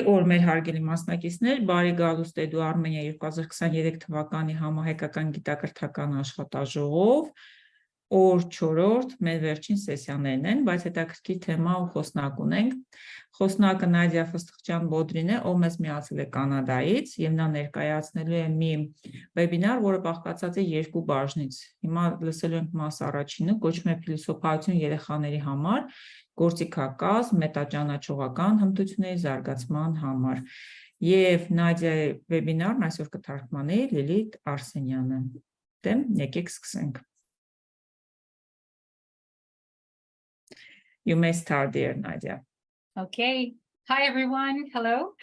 օր մեր հարգելի մասնակիցներ, բարի գալուստ EduArmenia 2023 թվականի համահայկական գիտակրթական աշխատաժողով, օր 4-րդ, մեր վերջին սեսիաներն են, բայց հետաքրքիր թեմա ու խոսնակ ունենք։ Խոսնակը Նադիա Ֆստկչյան Բոդրին է, ով մեզ միացել է Կանադայից, եւ նա ներկայացնելու է մի վեբինար, որը բաղկացած է երկու բաժնից։ Հիմա լսելու ենք մաս առաջինը, կոչվում է Փիլիսոփայություն երեխաների համար, գործիքակազմ, մետաճանաչողական, հմտությունների, զարգացման համար։ Եվ Նադիայի վեբինարն այսօր կթարգմանի Լիլիթ Արսենյանը։ Դե, եկեք սկսենք։ You may start there, Nadia. Okay. Hi, everyone. Hello.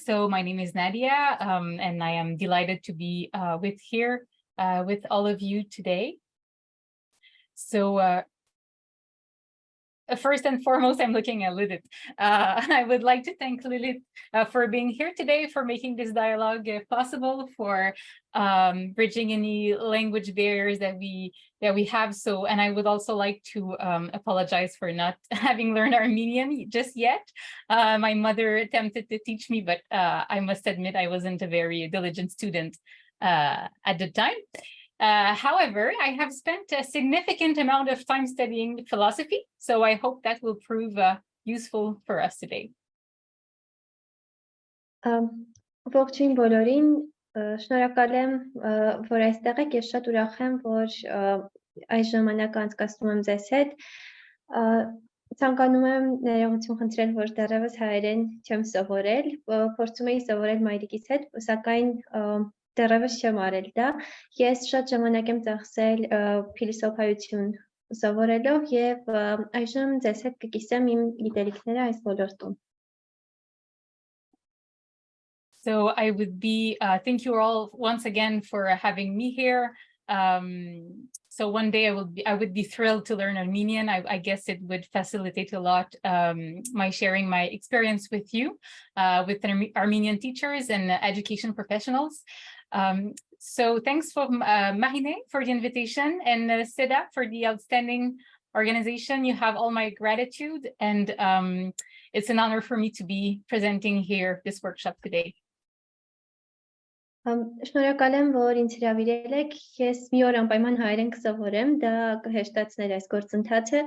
So my name is Nadia, and I am delighted to be with all of you today. So first and foremost, I'm looking at Lilith. I would like to thank Lilith for being here today, for making this dialogue possible, for bridging any language barriers that we have. So, and I would also like to apologize for not having learned Armenian just yet. My mother attempted to teach me, but I must admit I wasn't a very diligent student at the time. However, I have spent a significant amount of time studying philosophy, so I hope that will prove useful for us today. Ողջույն բոլորին, շնորհակալ եմ, որ այստեղ եք, ես շատ ուրախ եմ, որ այս ժամանակը անցկացնում եմ ձեզ հետ։ Ցանկանում եմ ներողություն խնդրել, որ դեռևս հայերեն չեմ սովորել, փորձում էի սովորել մայրիկիս հետ, սակայն դեռևս չեմ արել դա։ Ես շատ ժամանակ եմ ծախսել փիլիսոփայություն սովորելով եւ այժմ ձեզ հետ կկիսեմ իմ գիտելիքները այս ոլորտում։ So I would be thank you all once again for having me here. So one day I would be thrilled to learn Armenian. I guess it would facilitate a lot my sharing my experience with you, with Armenian teachers and education professionals. So thanks for Marine for the invitation and Seda for the outstanding organization. You have all my gratitude, and it's an honor for me to be presenting here this workshop today. Շնորհակալ եմ, որ ինձ հրավիրել եք, ես մի օր անպայման հայերեն կսովորեմ, դա կհեշտացներ այս գործընթացը,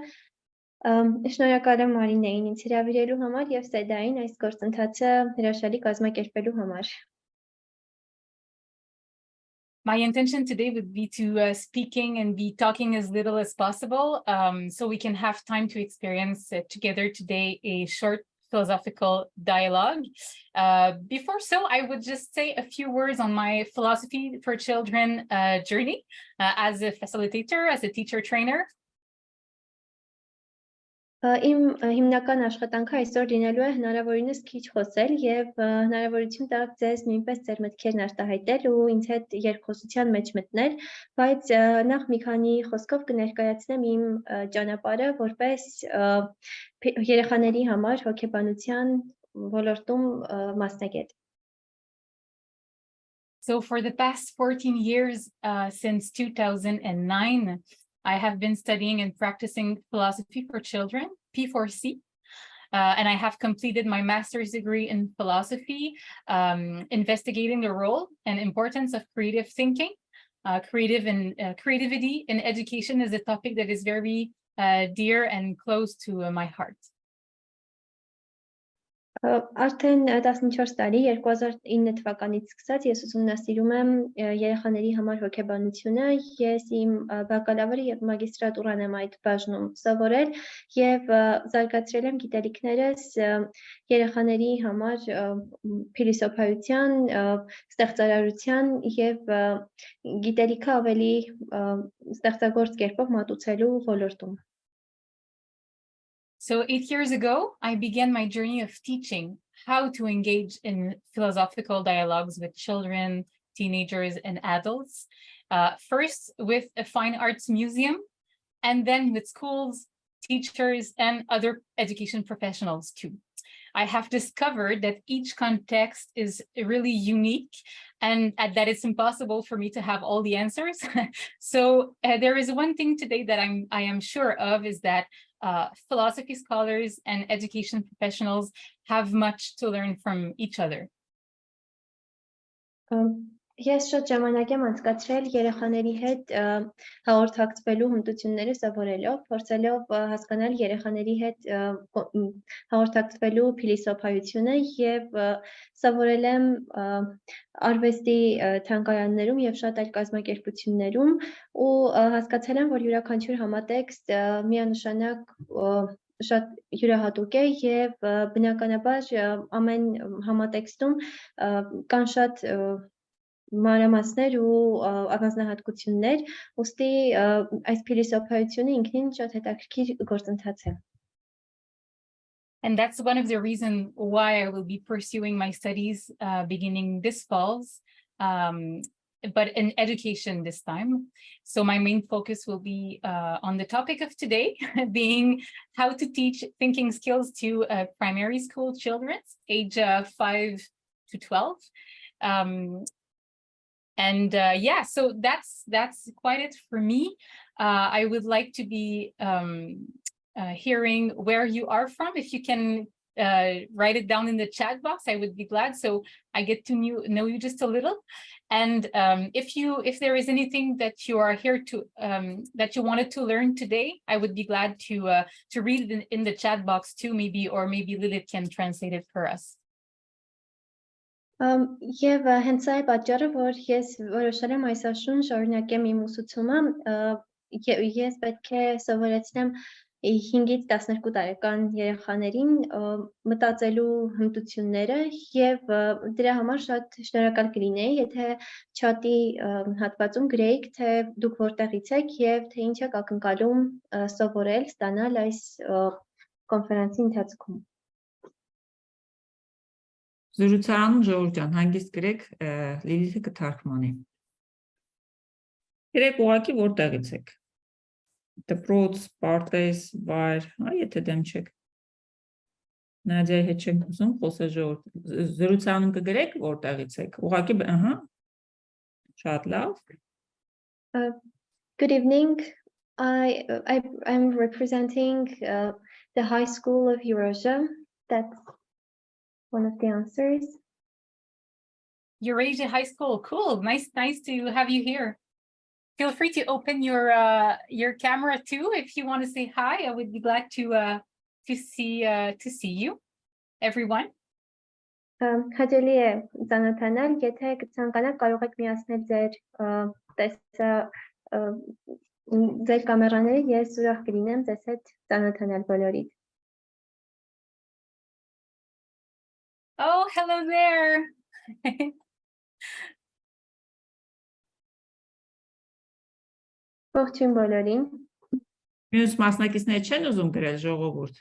շնորհակալ եմ Մարինեին ինձ հրավիրելու համար և Սեդային այս գործընթացը հրաշալի կազմակերպելու համար. My intention today would be to speaking and be talking as little as possible, so we can have time to experience together today a short philosophical dialogue. Before so, I would just say a few words on my philosophy for children journey as a facilitator, as a teacher trainer. Իմ հիմնական աշխատանքը այսօր լինելու է հնարավորինս քիչ խոսել և հնարավորություն տալ ձեզ նույնպես ձեր մտքերն արտահայտել ու ինձ հետ երկխոսության մեջ մտնել, բայց նախ մի քանի խոսքով կներկայացնեմ իմ ճանապարհը որպես երեխաների համար հոգեբանության ոլորտում մասնագետ. So for the past 14 years, since 2009, I have been studying and practicing philosophy for children, P4C, and I have completed my master's degree in philosophy, investigating the role and importance of creative thinking. Creativity in education is a topic that is very dear and close to my heart. Արդեն 14 տարի 2009 թվականից սկսած ես ուսումնասիրում եմ երեխաների համար հոգեբանությունը, ես իմ բակալավրի և մագիստրատուրան եմ այդ բաժնում սովորել և զարգացրել եմ գիտելիքներս երեխաների համար փիլիսոփայության, ստեղծարարության և գիտելիքը ավելի ստեղծագործ կերպով մատուցելու ոլորտում. So 8 years ago, I began my journey of teaching how to engage in philosophical dialogues with children, teenagers, and adults. First with a fine arts museum, and then with schools, teachers, and other education professionals too. I have discovered that each context is really unique and that it's impossible for me to have all the answers. So there is one thing today that I am sure of is that philosophy scholars and education professionals have much to learn from each other. Ես շատ ժամանակ եմ անցկացրել երեխաների հետ հաղորդակցվելու հմտությունները սովորելով, փորձելով հասկանալ երեխաների հետ հաղորդակցվելու փիլիսոփայությունը եւ սովորել եմ արվեստի թանգարաններում եւ շատ այլ կազմակերպություններում ու հասկացել եմ, որ յուրաքանչյուր համատեքստ միանշանակ շատ յուրահատուկ է եւ բնականաբար ամեն համատեքստում կան շատ մանրամասներ ու առանձնահատկություններ, ուստի այս փիլիսոփայությունը ինքնին շատ հետաքրքիր գործընթաց է. And that's one of the reasons why I will be pursuing my studies beginning this fall, but in education this time. So my main focus will be on the topic of today, being how to teach thinking skills to primary school children, age 5 to 12. Yeah, so that's quite it for me. I would like to be hearing where you are from. If you can write it down in the chat box, I would be glad. So I get to know you just a little. And if there is anything that you are here to that you wanted to learn today, I would be glad to read it in the chat box too, maybe, or maybe Lilith can translate it for us. Եվ հենց այ պատճառը, որ ես որոշել եմ այս աշուն շարունակեմ իմ ուսուցումը, ես պետք է սովորեցնեմ 5-ից 12 տարեկան երեխաներին մտածելու հմտությունները եւ դրա համար շատ շնորհակալ կլինեի, եթե չաթի հատվածում գրեիք, թե դուք որտեղից եք եւ թե ինչ եք ակնկալում սովորել, ստանալ այս կոնֆերանսի ընթացքում. Զրուցարանում Ժողովուրդ ջան, հանգիստ գրեք, Լիլիթը կթարգմանի։ Գրեք ուղղակի որտեղից եք։ Դպրոց, պարտեզ, վայր, եթե դեմ չեք։ Նադիայի հետ չենք ուզում խոսել Ժողովուրդ։ Զրուցարանում կգրեք որտեղից եք։ Ուղղակի, շատ լավ։ Good evening. I'm representing the High School of Eurasia. That's one of the answers. Eurasia High School, cool. Nice to have you here. Feel free to open your camera too if you want to say hi. I would be glad to see you, everyone. Հաճելի է ծանոթանալ, եթե կցանկանաք կարող եք միացնել ձեր կամերաները, ես ուրախ կլինեմ ձեզ հետ ծանոթանալ բոլորիդ. Oh, hello there. Ողջույն բոլորին. Մյուս մասնակիցները չեն ուզում գրել Ժողովուրդ։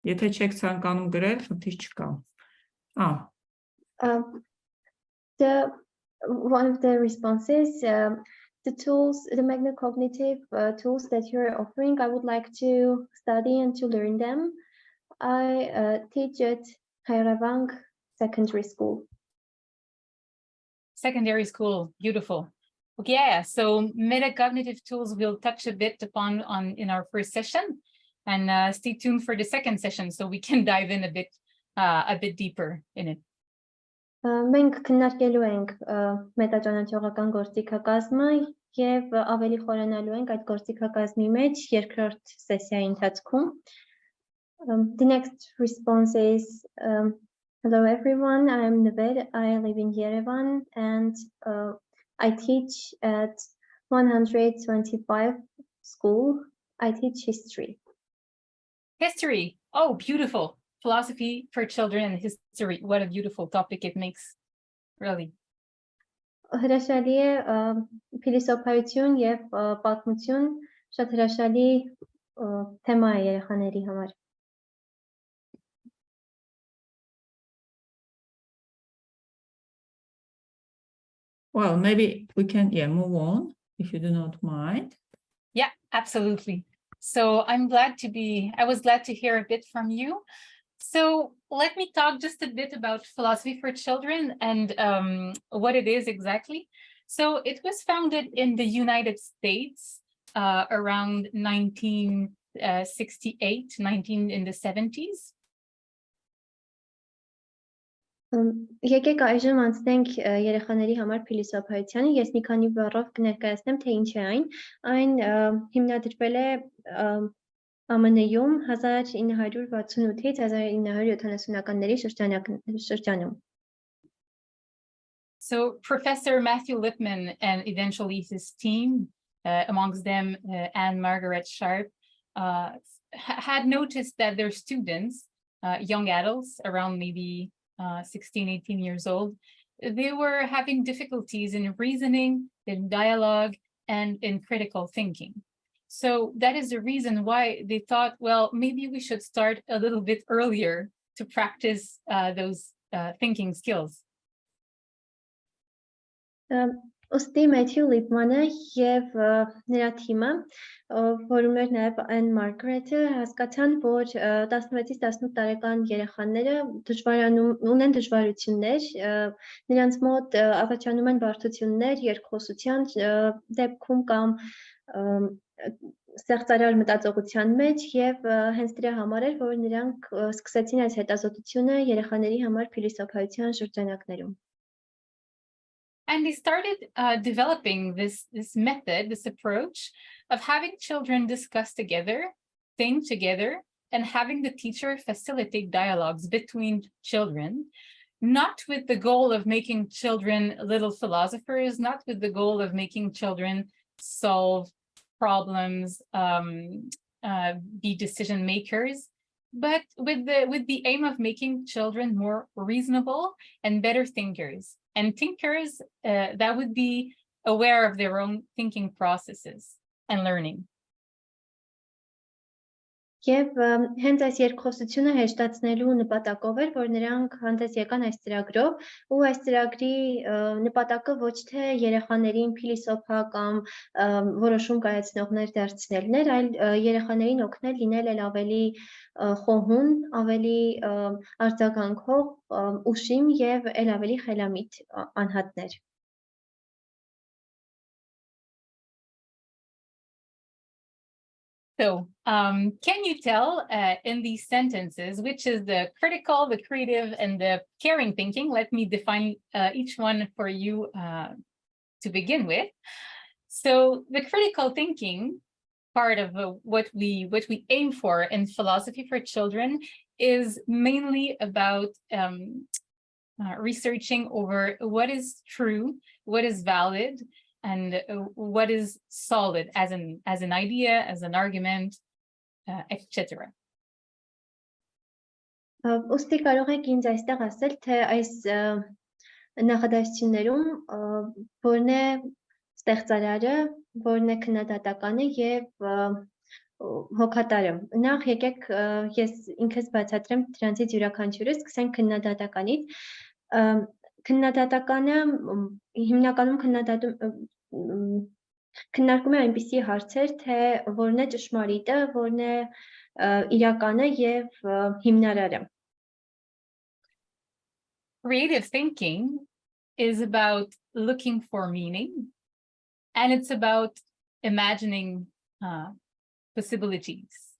Եթե չեք ցանկանում գրել, խնդիր չկա։ One of the responses, the tools, the metacognitive tools that you're offering, I would like to study and to learn them. I teach at Hayravang Secondary School. Secondary school, beautiful. Okay, yeah, so metacognitive tools we'll touch a bit upon in our first session, and stay tuned for the second session so we can dive in a bit deeper in it. Մենք քննարկելու ենք մետաճանաչողական գործիքակազմը եւ ավելի խորանալու ենք այդ գործիքակազմի մեջ երկրորդ սեսիայի ընթացքում. The next response is hello everyone, I am Neved, I live in Yerevan and I teach at 125 school. I teach history. History, oh beautiful. Philosophy for children and history. What a beautiful topic it makes, really. Հրաշալի է փիլիսոփայություն եւ պատմություն, շատ հրաշալի թեմա է երեխաների համար. Well, maybe we can move on if you do not mind. Yeah, absolutely. So I was glad to hear a bit from you. So let me talk just a bit about philosophy for children and what it is exactly. So it was founded in the United States around 19 68, 19 in the 70s. Եկեք այժմ անցնենք երեխաների համար փիլիսոփայությանը, ես մի քանի բառով կներկայացնեմ, թե ինչ է այն։ Այն հիմնադրվել է ԱՄՆ-ում 1968-ից 1970-ականների շրջանում։ So Professor Matthew Lipman and eventually his team, amongst them Anne Margaret Sharp, had noticed that their students, young adults around maybe 16, 18 years old, they were having difficulties in reasoning, in dialogue, and in critical thinking. So that is the reason why they thought, well, maybe we should start a little bit earlier to practice those thinking skills. Ուստի Մեթյու Լիպմանը եւ նրա թիմը, որում էր նաեւ Anne Margaret-ը, հասկացան, որ 16-ից 18 տարեկան երեխաները ունեն դժվարություններ, նրանց մոտ առաջանում են բարդություններ երկխոսության դեպքում կամ ստեղծարար մտածողության մեջ եւ հենց դրա համար էր, որ նրանք սկսեցին այս հետազոտությունը երեխաների համար փիլիսոփայության շրջանակներում. And they started developing this method, this approach of having children discuss together, think together, and having the teacher facilitate dialogues between children, not with the goal of making children little philosophers, not with the goal of making children solve problems, be decision makers, but with the aim of making children more reasonable and better thinkers. And thinkers that would be aware of their own thinking processes and learning. Եվ հենց այս երկխոսությունը հեշտացնելու նպատակով էր, որ նրանք հանդես եկան այս ծրագրով, ու այս ծրագրի նպատակը ոչ թե երեխաներին փիլիսոփա կամ որոշում կայացնողներ դարձնելն էր, այլ երեխաներին օգնել լինել էլ ավելի խոհուն, ավելի արձագանքող, ուշիմ եւ էլ ավելի խելամիտ անհատներ։ So, can you tell in these sentences, which is the critical, the creative, and the caring thinking? Let me define each one for you to begin with. So, the critical thinking part of what we aim for in philosophy for children is mainly about researching over what is true, what is valid, and what is solid as an idea, as an argument, etc. Ոստի կարող եք ինձ այստեղ ասել, թե այս նախադասություններում որն է ստեղծարարը, որն է քննադատականը եւ հոգատարը։ Նախ եկեք ես ինքս բացատրեմ դրանցից յուրաքանչյուրը, սկսենք քննադատականից։ Քննադատականը հիմնականում քննարկում է այնպիսի հարցեր, թե որն է ճշմարիտը, որն է իրականը եւ հիմնարարը։ Creative thinking is about looking for meaning, and it's about imagining possibilities.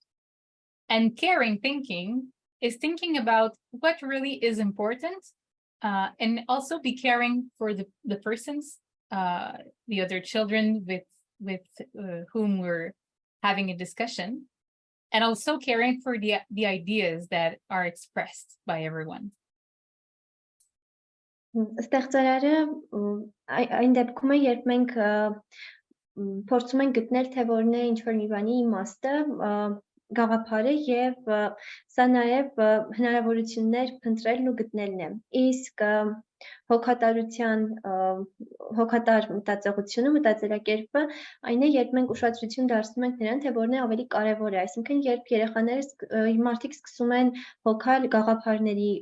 And caring thinking is thinking about what really is important, and also be caring for the persons, the other children with whom we're having a discussion, and also caring for the ideas that are expressed by everyone. Ստեղծարարը այն դեպքում է, երբ մենք փորձում ենք գտնել, թե որն է ինչ-որ մի բանի իմաստը, գաղափարը եւ սա նաեւ հնարավորություններ փնտրելն ու գտնելն է։ Իսկ հոգատար մտածողությունը, մտածելակերպը այն է, երբ մենք ուշադրություն դարձնում ենք նրան, թե որն է ավելի կարևոր է, այսինքն երբ երեխաները մարդիկ սկսում են հոգալ գաղափարների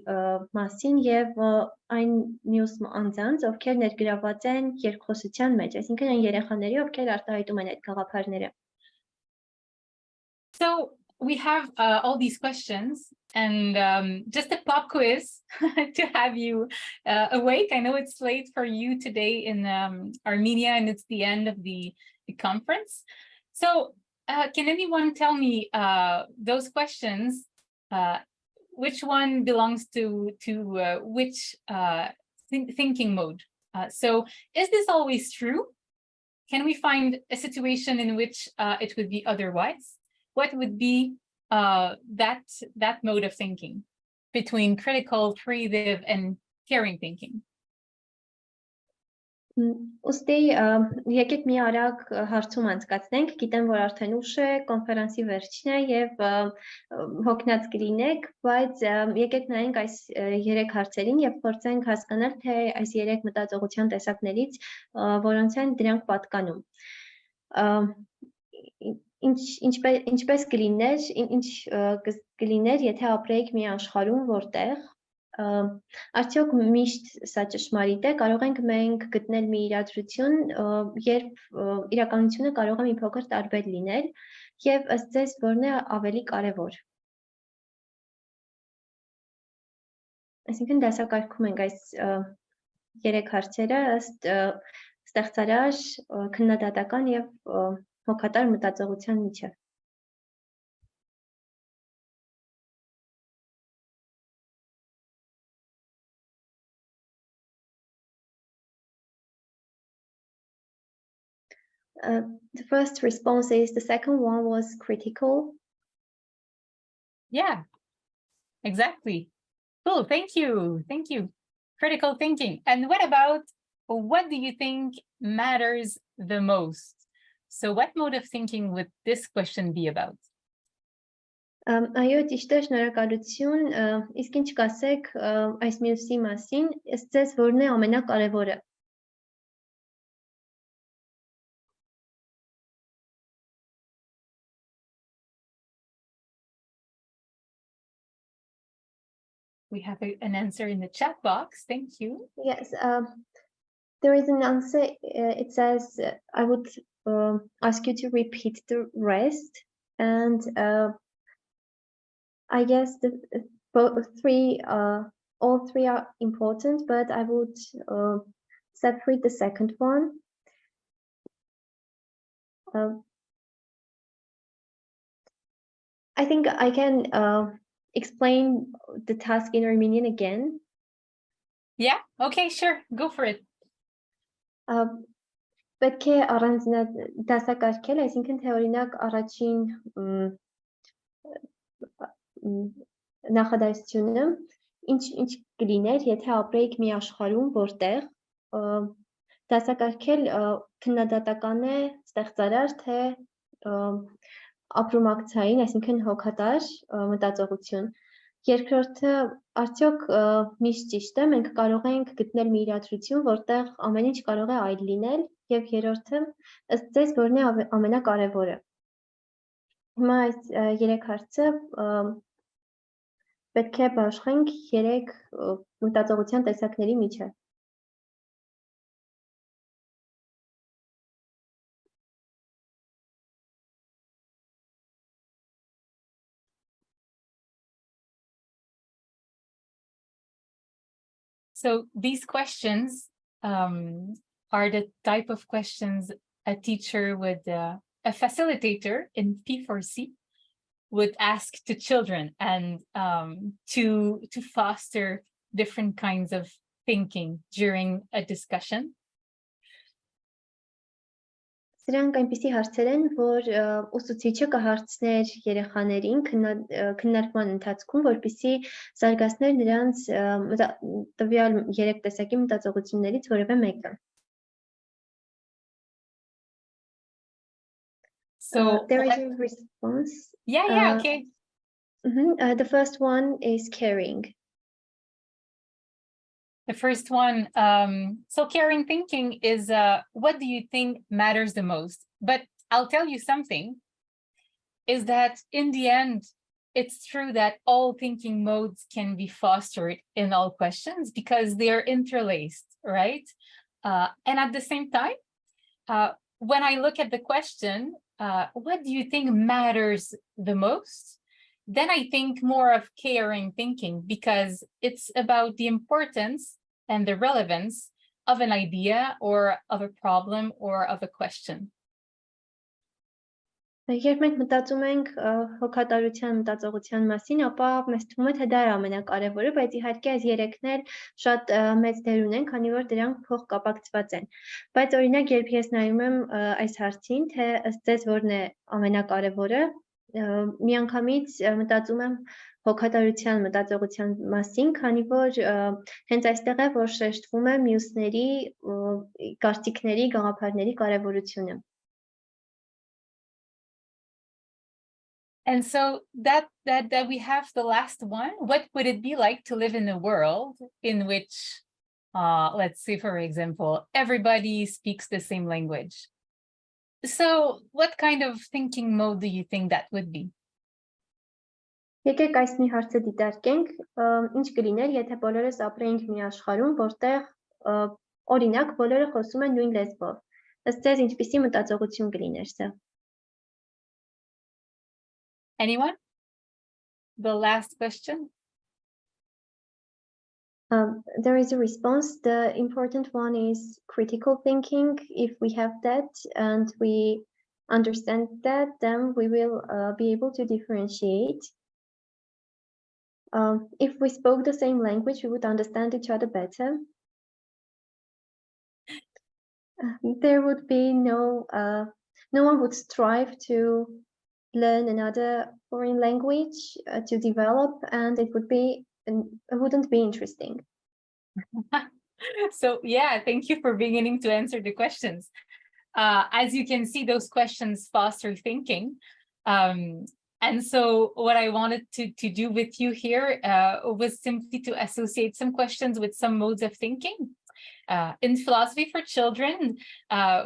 մասին եւ այն մյուս անձանց, ովքեր ներգրաված են երկխոսության մեջ, այսինքն այն երեխաների, ովքեր արտահայտում են այդ գաղափարները։ So we have all these questions and just a pop quiz to have you awake. I know it's late for you today in Armenia and it's the end of the conference. So can anyone tell me those questions? Which one belongs to which thinking mode? So is this always true? Can we find a situation in which it would be otherwise? What would be that mode of thinking between critical, creative, and caring thinking? Ուստի եկեք մի արագ հարցում անցկացնենք, գիտեմ, որ արդեն ուշ է, կոնֆերանսի վերջն է եւ հոգնած կլինեք, բայց եկեք նայենք այս 3 հարցերին եւ փորձենք հասկանալ, թե այս 3 մտածողության տեսակներից որոնց են դրանք պատկանում։ Ինչպես կլիներ, եթե ապրեիք մի աշխարհում, որտեղ արդյոք միշտ սա ճշմարիտ է, կարող ենք մենք գտնել մի իրադրություն, երբ իրականությունը կարող է մի փոքր տարբեր լինել, եւ ըստ ձեզ որն է ավելի կարեւոր։ Այսինքն դասակարգում ենք այս 3 հարցերը ըստ ստեղծարար, քննադատական եւ հոգատար մտածողության միջև։ The first response is the second one was critical. Yeah, exactly. Cool. Thank you. Thank you. Critical thinking. And what do you think matters the most? So what mode of thinking would this question be about? Այո, ճիշտ է, շնորհակալություն, իսկ ինչ կասեք այս մյուսի մասին, ըստ ձեզ որն է ամենակարևորը։ We have an answer in the chat box. Thank you. Yes, there is an answer. It says, I would ask you to repeat the rest. And I guess all three are important, but I would separate the second one. I think I can explain the task in Armenian again. Yeah, okay, sure, go for it. Պետք է դասակարգել, այսինքն թե օրինակ առաջին նախադասությունը ինչ կլիներ, եթե ապրեիք մի աշխարհում, որտեղ դասակարգել քննադատական է, ստեղծարար, թե ապրումակցային, այսինքն հոգատար մտածողություն։ Երկրորդը, արդյոք միշտ ճիշտ է, մենք կարող ենք գտնել մի իրադրություն, որտեղ ամեն ինչ կարող է այլ լինել, եւ երրորդը, ըստ ձեզ որն է ամենակարևորը։ Հիմա այս 3 հարցը պետք է բաշխենք 3 մտածողության տեսակների միջև։ So these questions are the type of questions a teacher would, a facilitator in P4C would ask to children, and to foster different kinds of thinking during a discussion. Սրանք այնպիսի հարցեր են, որ ուսուցիչը կհարցներ երեխաներին քննարկման ընթացքում, որպեսզի զարգացներ նրանց տվյալ 3 տեսակի մտածողություններից որևէ մեկը։ So there is a response. Yeah, okay. The first one is caring. The first one, so caring thinking is, what do you think matters the most? But I'll tell you something, is that in the end, it's true that all thinking modes can be fostered in all questions because they're interlaced, right? And at the same time, when I look at the question, what do you think matters the most? Then I think more of caring thinking, because it's about the importance and the relevance of an idea or of a problem or of a question. Երբ մենք մտածում ենք հոգատարության, մտածողության մասին, ապա մեզ թվում է, թե դա է ամենակարևորը, բայց իհարկե այս երեքն էլ շատ մեծ դեր ունեն, քանի որ դրանք փոխկապակցված են։ Բայց օրինակ, երբ ես նայում եմ այս հարցին, թե ըստ ձեզ որն է ամենակարևորը, միանգամից մտածում եմ հոգատարության, մտածողության մասին, քանի որ հենց այստեղ է, որ շեշտվում է մյուսների կարծիքների, գաղափարների կարևորությունը։ And so that we have the last one. What would it be like to live in a world in which, let's say, for example, everybody speaks the same language? So what kind of thinking mode do you think that would be? Եկեք այս մի հարցը դիտարկենք, ինչ կլիներ, եթե բոլորս ապրեինք մի աշխարհում, որտեղ օրինակ բոլորը խոսում են նույն լեզվով։ Ըստ ձեզ ինչպիսի մտածողություն կլիներ սա։ Anyone? The last question. There is a response. The important one is critical thinking. If we have that and we understand that, then we will be able to differentiate. If we spoke the same language, we would understand each other better. There would be no one would strive to learn another foreign language to develop, and it wouldn't be interesting. So yeah, thank you for beginning to answer the questions. As you can see, those questions foster thinking. And so what I wanted to do with you here was simply to associate some questions with some modes of thinking. In philosophy for children,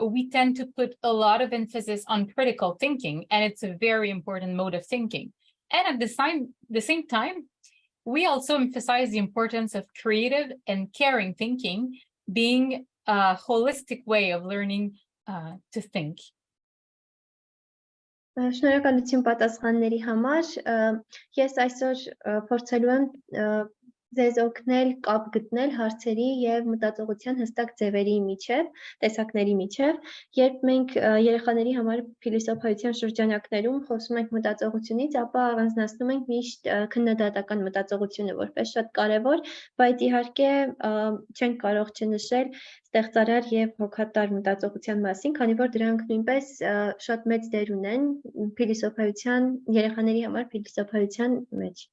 we tend to put a lot of emphasis on critical thinking, and it's a very important mode of thinking. And at the same time, we also emphasize the importance of creative and caring thinking being a holistic way of learning to think. Շնորհակալություն պատասխանների համար։ Ես այսօր փորձելու եմ ձեզ օգնել կապ գտնել հարցերի եւ մտածողության հստակ ձևերի միջև, տեսակների միջև, երբ մենք երեխաների համար փիլիսոփայության շրջանակներում խոսում ենք մտածողությունից, ապա առանձնացնում ենք միշտ քննադատական մտածողությունը որպես շատ կարեւոր, բայց իհարկե չենք կարող չնշել ստեղծարար եւ հոգատար մտածողության մասին, քանի որ դրանք նույնպես շատ մեծ դեր ունեն փիլիսոփայության երեխաների համար փիլիսոփայության մեջ։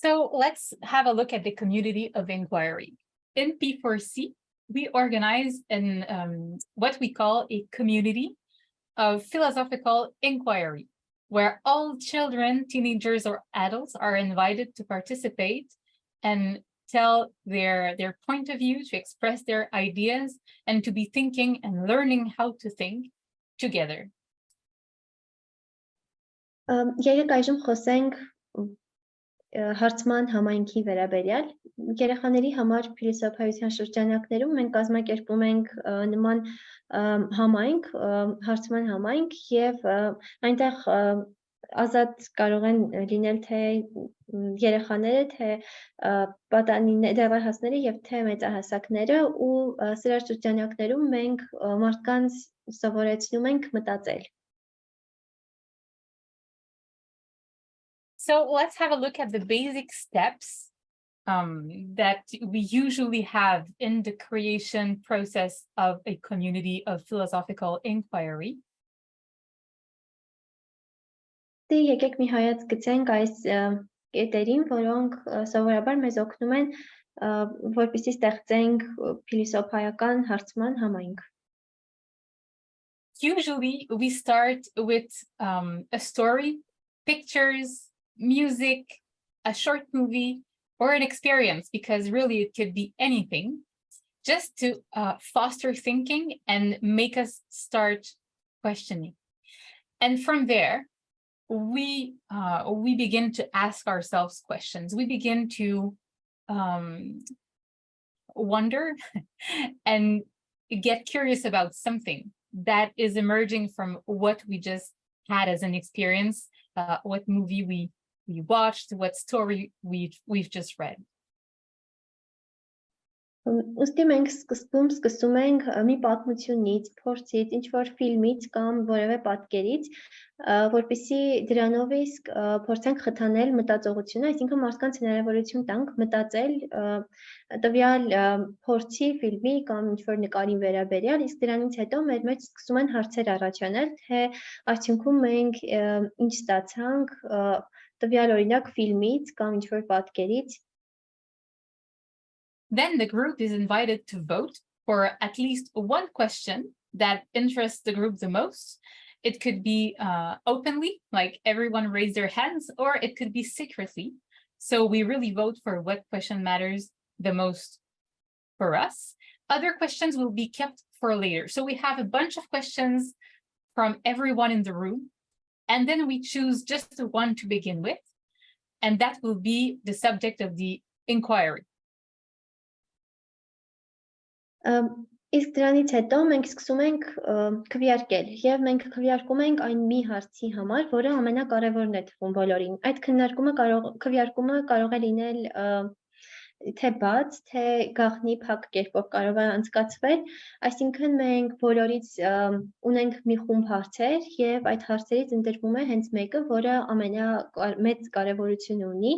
So let's have a look at the community of inquiry. In P4C, we organize what we call a community of philosophical inquiry, where all children, teenagers, or adults are invited to participate and tell their point of view, to express their ideas, and to be thinking and learning how to think together. Եկեք այժմ խոսենք հարցման համայնքի վերաբերյալ երեխաների համար փիլիսոփայության շրջանակներում մենք կազմակերպում ենք նման համայնք, հարցման համայնք եւ այնտեղ ազատ կարող են լինել թե երեխաները, թե պատանիները, դեռահասները եւ թե մեծահասակները ու սրա շրջանակներում մենք մարդկանց սովորեցնում ենք մտածել։ So let's have a look at the basic steps that we usually have in the creation process of a community of philosophical inquiry. Դե եկեք մի հայաց գցենք այս կետերին, որոնք սովորաբար մեզ օգնում են, որպեսզի ստեղծենք փիլիսոփայական հարցման համայնք։ Usually we start with a story, pictures, music, a short movie, or an experience, because really it could be anything, just to foster thinking and make us start questioning. And from there, we begin to ask ourselves questions. We begin to wonder and get curious about something that is emerging from what we just had as an experience, what movie we watched, what story we've just read. Ուստի մենք սկսում ենք մի պատմությունից, փորձից, ինչ-որ ֆիլմից կամ որևէ պատկերից, որպեսզի դրանով իսկ փորձենք խթանել մտածողությունը, այսինքն մարդկանց հնարավորություն տանք մտածել տվյալ փորձի, ֆիլմի կամ ինչ-որ նկարին վերաբերյալ, իսկ դրանից հետո մեր մեջ սկսում են հարցեր առաջանալ, թե արդյունքում մենք ինչ ստացանք տվյալ օրինակ ֆիլմից կամ ինչ-որ պատկերից. Then the group is invited to vote for at least one question that interests the group the most. It could be openly, like everyone raise their hands, or it could be secretly. So we really vote for what question matters the most for us. Other questions will be kept for later. So we have a bunch of questions from everyone in the room, and then we choose just the one to begin with, and that will be the subject of the inquiry. Իսկ դրանից հետո մենք սկսում ենք քվեարկել եւ մենք քվեարկում ենք այն մի հարցի համար, որը ամենակարևորն է թվում բոլորին։ Այդ քվեարկումը կարող է լինել թե բաց, թե գաղտնի փակ կերպով կարող է անցկացվել, այսինքն մենք բոլորից ունենք մի խումբ հարցեր եւ այդ հարցերից ընտրվում է հենց մեկը, որը ամենամեծ կարևորություն ունի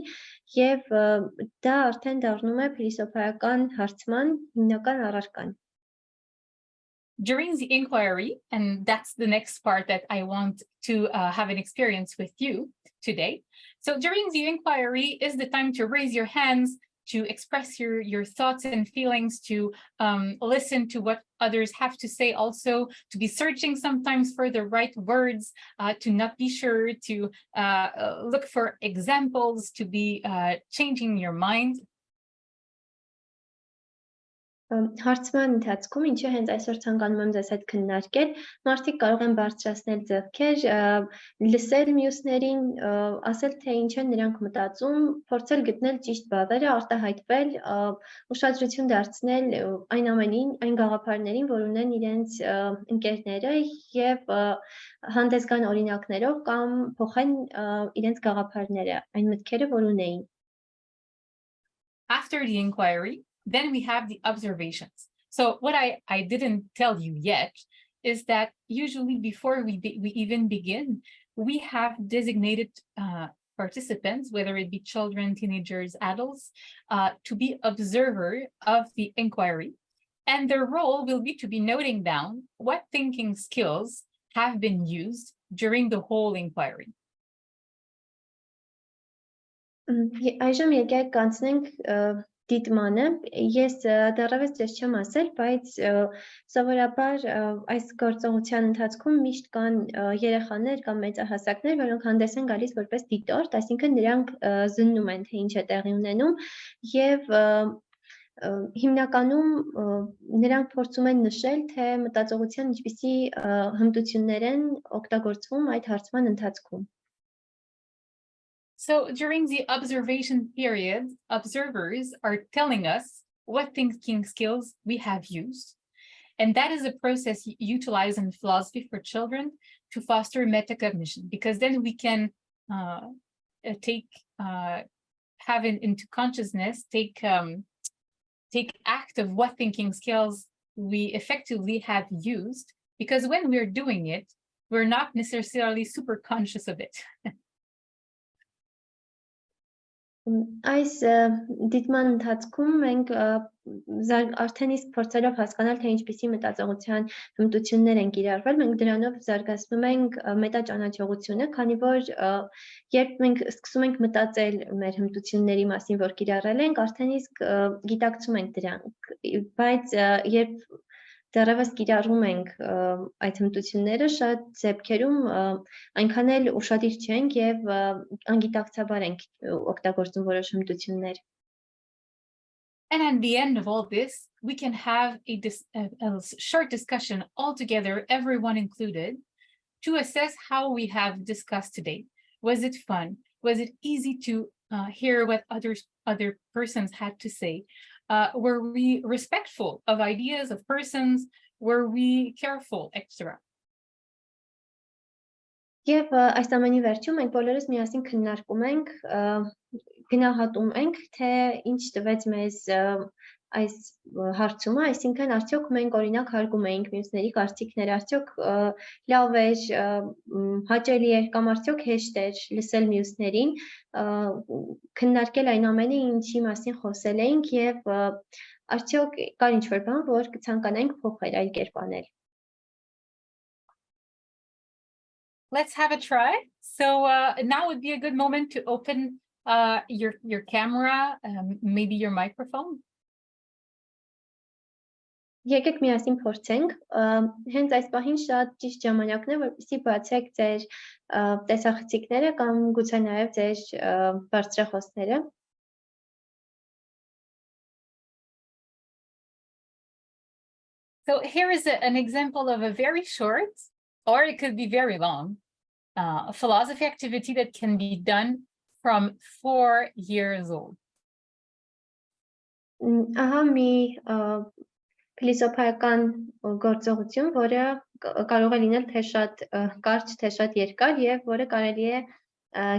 եւ դա արդեն դառնում է փիլիսոփայական հարցման հիմնական առարկան. During the inquiry, and that's the next part that I want to have an experience with you today. So during the inquiry is the time to raise your hands, to express your thoughts and feelings, to listen to what others have to say, also to be searching sometimes for the right words, to not be sure, to look for examples, to be changing your mind. Հարցման ընթացքում, ինչը հենց այսօր ցանկանում եմ ձեզ հետ քննարկել, մարդիկ կարող են բարձրացնել ձեռքեր, լսել մյուսներին, ասել թե ինչ են նրանք մտածում, փորձել գտնել ճիշտ բառերը, արտահայտվել, ուշադրություն դարձնել այն ամենին, այն գաղափարներին, որ ունեն իրենց ընկերները եւ հանդես գան օրինակներով կամ փոխեն իրենց գաղափարները, այն մտքերը, որ ունեին. After the inquiry, then we have the observations. So what I didn't tell you yet is that usually before we even begin, we have designated participants, whether it be children, teenagers, adults, to be observer of the inquiry. And their role will be to be noting down what thinking skills have been used during the whole inquiry. Այժմ եկեք կանցնենք դիտմանը, ես դեռևս ձեզ չեմ ասել, բայց սովորաբար այս գործողության ընթացքում միշտ կան երեխաներ կամ մեծահասակներ, որոնք հանդես են գալիս որպես դիտորդ, այսինքն նրանք զննում են, թե ինչ է տեղի ունենում եւ հիմնականում նրանք փորձում են նշել, թե մտածողության ինչպիսի հմտություններ են օգտագործվում այդ հարցման ընթացքում. So during the observation period, observers are telling us what thinking skills we have used. And that is a process utilized in philosophy for children to foster metacognition, because then we can have it into consciousness, take act of what thinking skills we effectively have used, because when we're doing it, we're not necessarily super conscious of it. Այս դիտման ընթացքում մենք արդեն իսկ փորձելով հասկանալ, թե ինչպիսի մտածողության հմտություններ են կիրառվել, մենք դրանով զարգացնում ենք մետաճանաչողությունը, քանի որ երբ մենք սկսում ենք մտածել մեր հմտությունների մասին, որ կիրառել ենք, արդեն իսկ գիտակցում ենք դրանք, բայց երբ դեռևս կիրառում ենք այդ հմտությունները, շատ դեպքերում այնքան էլ ուշադիր չենք եւ անգիտակցաբար ենք օգտագործում որոշ հմտություններ. And at the end of all this, we can have a short discussion all together, everyone included, to assess how we have discussed today. Was it fun? Was it easy to hear what other persons had to say? Were we respectful of ideas of persons? Were we careful, etc.? Եվ այս ամենի վերջում մենք բոլորս միասին քննարկում ենք, գնահատում ենք, թե ինչ տվեց մեզ այս հարցումը, այսինքն արդյոք մենք օրինակ հարգում էինք մյուսների կարծիքները, արդյոք լավ էր, հաճելի էր կամ արդյոք հեշտ էր լսել մյուսներին, քննարկել այն ամենը, ինչի մասին խոսել էինք եւ արդյոք կար ինչ-որ բան, որ կցանկանայինք փոխել, այլ կերպանել։ Let's have a try. So now would be a good moment to open your camera, maybe your microphone. Եկեք միասին փորձենք, հենց այս պահին շատ ճիշտ ժամանակն է, որպեսզի բացեք ձեր տեսախցիկները կամ գուցե նաև ձեր բարձրախոսները։ So here is an example of a very short, or it could be very long, philosophy activity that can be done from 4 years old. Ահա մի Փիլիսոփայական գործողություն, որը կարող է լինել թե շատ կարճ, թե շատ երկար եւ որը կարելի է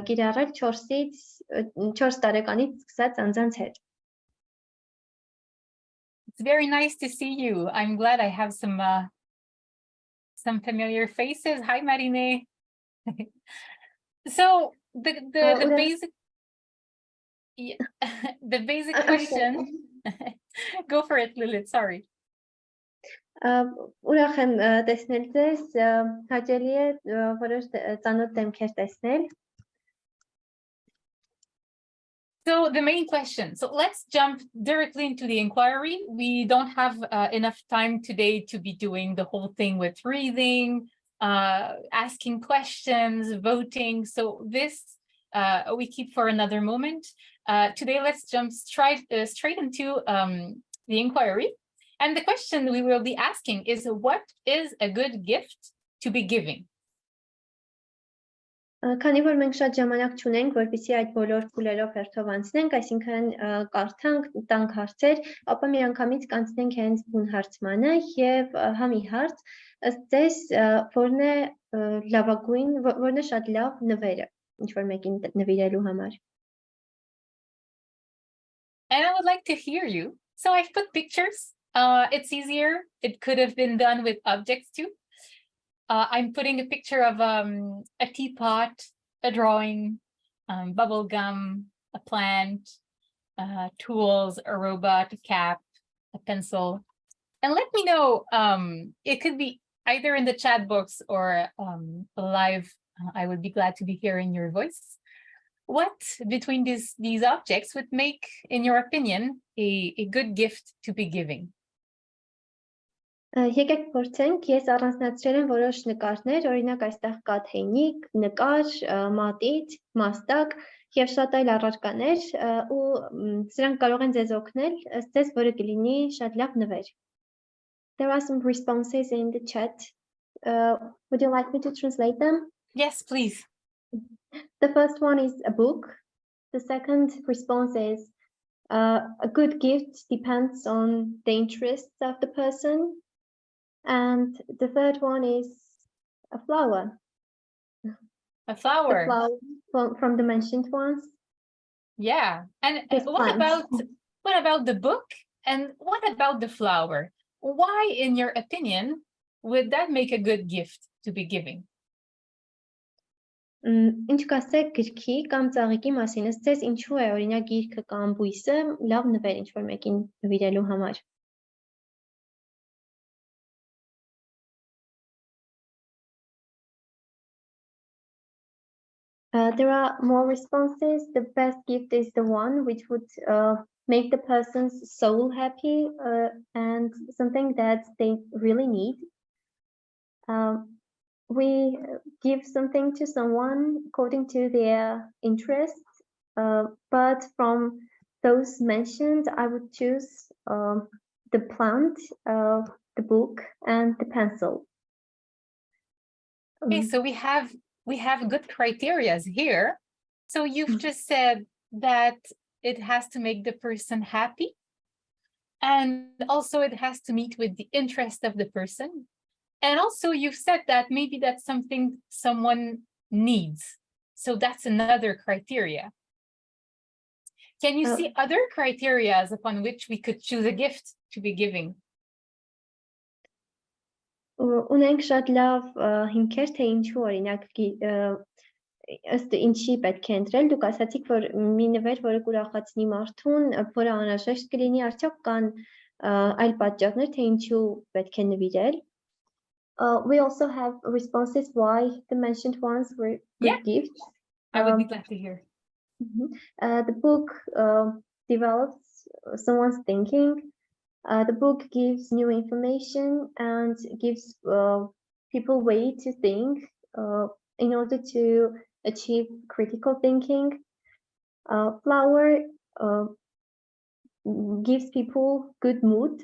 կիրառել 4 տարեկանից սկսած անձանց հետ։ It's very nice to see you. I'm glad I have some familiar faces. Hi, Marine. So the basic the basic question. Go for it, Lilith. Sorry. Ուրախ եմ տեսնել ձեզ, հաճելի է որոշ ծանոթ դեմքեր տեսնել։ So the main question, so let's jump directly into the inquiry. We don't have enough time today to be doing the whole thing with reading, asking questions, voting. So this we keep for another moment. Today, let's jump straight into the inquiry. And the question we will be asking is, what is a good gift to be giving? Քանի որ մենք շատ ժամանակ չունենք, որպեսզի այդ բոլոր փուլերով հերթով անցնենք, այսինքն կարդանք, տանք հարցեր, ապա միանգամից կանցնենք հենց բուն հարցմանը եւ համի հարց, ըստ ձեզ որն է լավագույն, որն է շատ լավ նվերը, ինչ որ մեկին նվիրելու համար։ And I would like to hear you. So I've put pictures. It's easier. It could have been done with objects too. I'm putting a picture of a teapot, a drawing, bubble gum, a plant, tools, a robot, a cap, a pencil. And let me know, it could be either in the chat box or live. I would be glad to be hearing your voice. What between these objects would make, in your opinion, a good gift to be giving? Եկեք փորձենք, ես առանձնացրել եմ որոշ նկարներ, օրինակ այստեղ կա թեյնիկ, նկար, մատիտ, մաստակ եւ շատ այլ առարկաներ, ու սրանք կարող են ձեզ օգնել, ըստ ձեզ որը կլինի շատ լավ նվեր։ There are some responses in the chat. Would you like me to translate them? Yes, please. The first one is a book. The second response is a good gift depends on the interests of the person. And the third one is a flower. A flower. A flower from the mentioned ones. Yeah. And Yes, what about the book? And what about the flower? Why, in your opinion, would that make a good gift to be giving? Ինչ կասեք գրքի կամ ծաղիկի մասին, ըստ ձեզ ինչու է օրինակ գիրքը կամ բույսը լավ նվեր ինչ որ մեկին նվիրելու համար։ There are more responses. The best gift is the one which would make the person's soul happy and something that they really need. We give something to someone according to their interests, but from those mentioned, I would choose the plant, the book, and the pencil. Okay, so we have good criterias here. So you've just said that it has to make the person happy, and also it has to meet with the interest of the person. And also you've said that maybe that's something someone needs. So that's another criteria. Can you see other criteria upon which we could choose a gift to be giving? Ունենք շատ լավ հիմքեր, թե ինչու օրինակ ըստ ինչի պետք է ընտրել, դուք ասացիք, որ մի նվեր, որը կուրախացնի մարդուն, որը անհրաժեշտ կլինի, արդյոք կան այլ պատճառներ, թե ինչու պետք է նվիրել. We also have responses why the mentioned ones were good gifts. I would be glad to hear. The book develops someone's thinking. The book gives new information and gives people way to think in order to achieve critical thinking. Flower gives people good mood.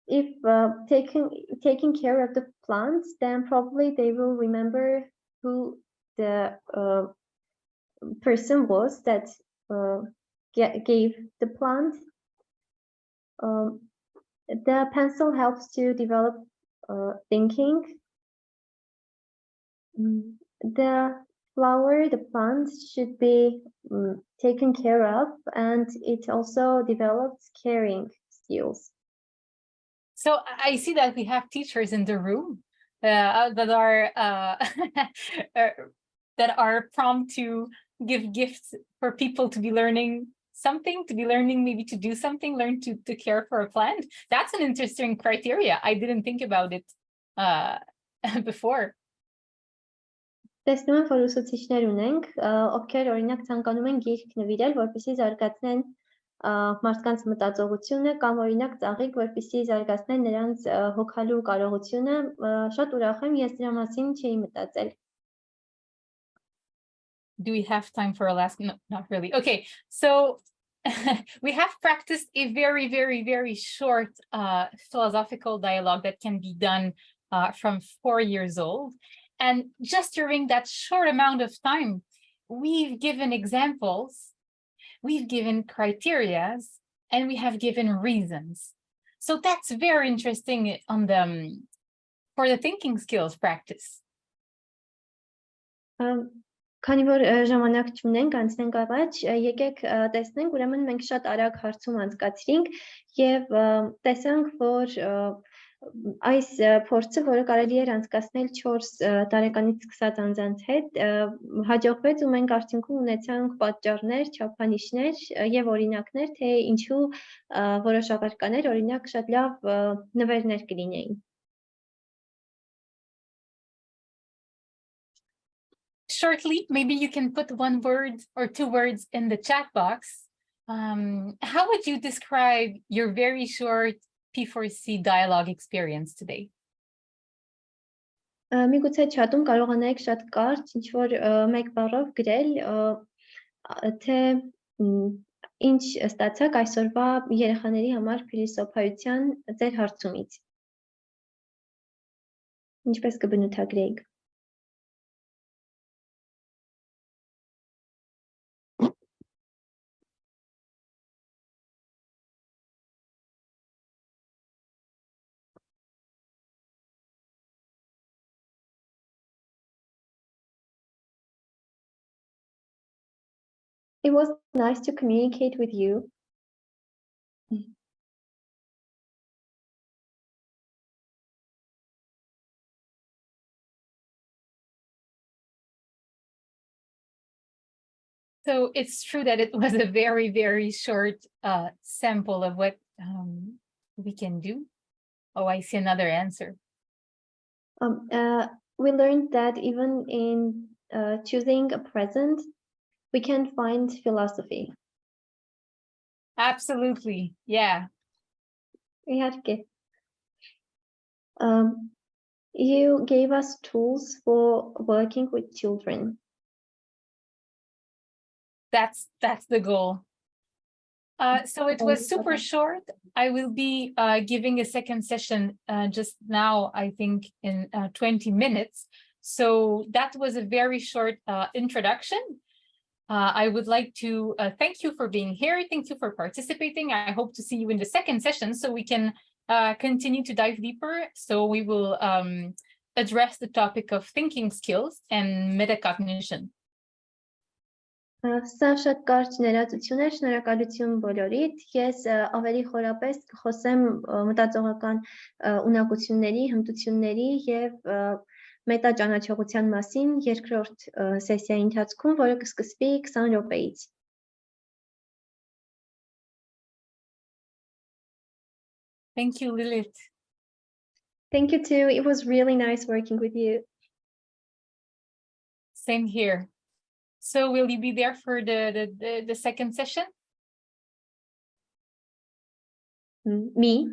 If taking care of the plants, then probably they will remember who the person was that gave the plant. The pencil helps to develop thinking. The flower, the plant should be taken care of, and it also develops caring skills. So I see that we have teachers in the room that are prompt to give gifts for people to be learning something, to be learning maybe to do something, learn to care for a plant. That's an interesting criteria. I didn't think about it before. Տեսնում եմ, որ ուսուցիչներ ունենք, ովքեր օրինակ ցանկանում են գիրք նվիրել, որպեսզի զարգացնեն մարդկանց մտածողությունը, կամ օրինակ ծաղիկ, որպեսզի զարգացնեն նրանց հոգալու կարողությունը, շատ ուրախ եմ, ես դրա մասին չէի մտածել. Do we have time for a last? No, not really. Okay, so we have practiced a very, very, very short philosophical dialogue that can be done from 4 years old. And just during that short amount of time, we've given examples, we've given criterias, and we have given reasons. So that's very interesting on for the thinking skills practice. Քանի որ ժամանակ չունենք, անցնենք առաջ, եկեք տեսնենք, ուրեմն մենք շատ արագ հարցում անցկացրինք եւ տեսանք, որ այս փորձը, որը կարելի էր անցկացնել 4 տարեկանից սկսած անձանց հետ, հաջողվեց ու մենք արդյունքում ունեցանք պատճառներ, չափանիշներ եւ օրինակներ, թե ինչու որոշ առարկաներ, օրինակ շատ լավ նվերներ կլինեին. Shortly, maybe you can put 1 word or 2 words in the chat box. How would you describe your very short P4C dialogue experience today? Միգուցե չաթում կարողանայիք շատ կարճ ինչ-որ մեկ բառով գրել, թե ինչ ստացաք այսօրվա երեխաների համար փիլիսոփայության ձեր հարցումից. Ինչպես կբնութագրեիք. It was nice to communicate with you. So it's true that it was a very, very short sample of what we can do. Oh, I see another answer. We learned that even in choosing a present, we can find philosophy. Absolutely, yeah. You gave us tools for working with children. That's the goal. So it was super short. I will be giving a second session just now, I think in 20 minutes. So that was a very short introduction. I would like to thank you for being here. Thank you for participating. I hope to see you in the second session so we can continue to dive deeper. So we will address the topic of thinking skills and metacognition. Սա շատ կարճ ներածություն է, շնորհակալություն բոլորիդ։ Ես ավելի խորապես կխոսեմ մտածողական ունակությունների, հմտությունների եւ մետաճանաչողության մասին երկրորդ սեսիայի ընթացքում, որը կսկսվի 20 րոպեից։ Thank you, Lilith. Thank you too. It was really nice working with you. Same here. So will you be there for the second session? Me?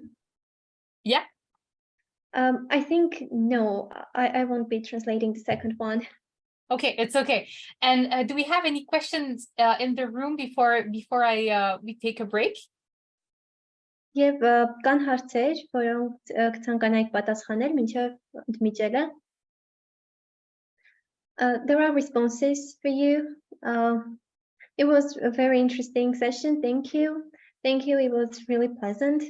Yeah. I think no, I won't be translating the second one. Okay, it's okay. And do we have any questions in the room before we take a break? Եվ կան հարցեր, որոնք կցանկանայիք պատասխանել մինչև ընդմիջելը։ There are responses for you. It was a very interesting session. Thank you. Thank you. It was really pleasant.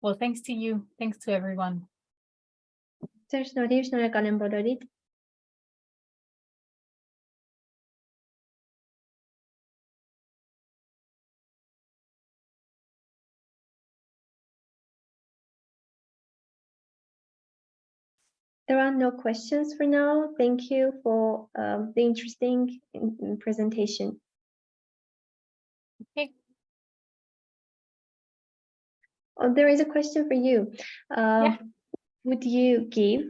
Well, thanks to you. Thanks to everyone. Ձեր շնորհիվ շնորհակալ եմ բոլորիդ։ There are no questions for now. Thank you for the interesting presentation. Okay. Oh, there is a question for you. Yeah. Would you give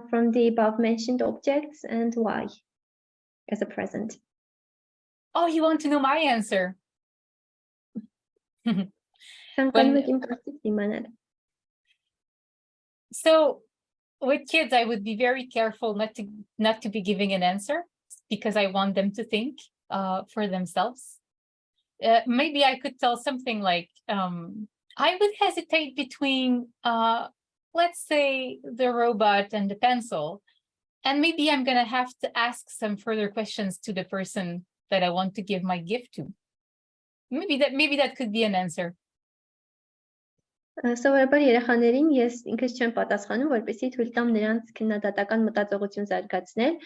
from the above mentioned objects and why as a present? Oh, you want to know my answer? So with kids, I would be very careful not to be giving an answer because I want them to think for themselves. Maybe I could tell something like, I would hesitate between, let's say, the robot and the pencil, and maybe I'm going to have to ask some further questions to the person that I want to give my gift to. Maybe that could be an answer. Սովորաբար երեխաներին ես ինքս չեմ պատասխանում, որպեսզի թույլ տամ նրանց քննադատական մտածողություն զարգացնել։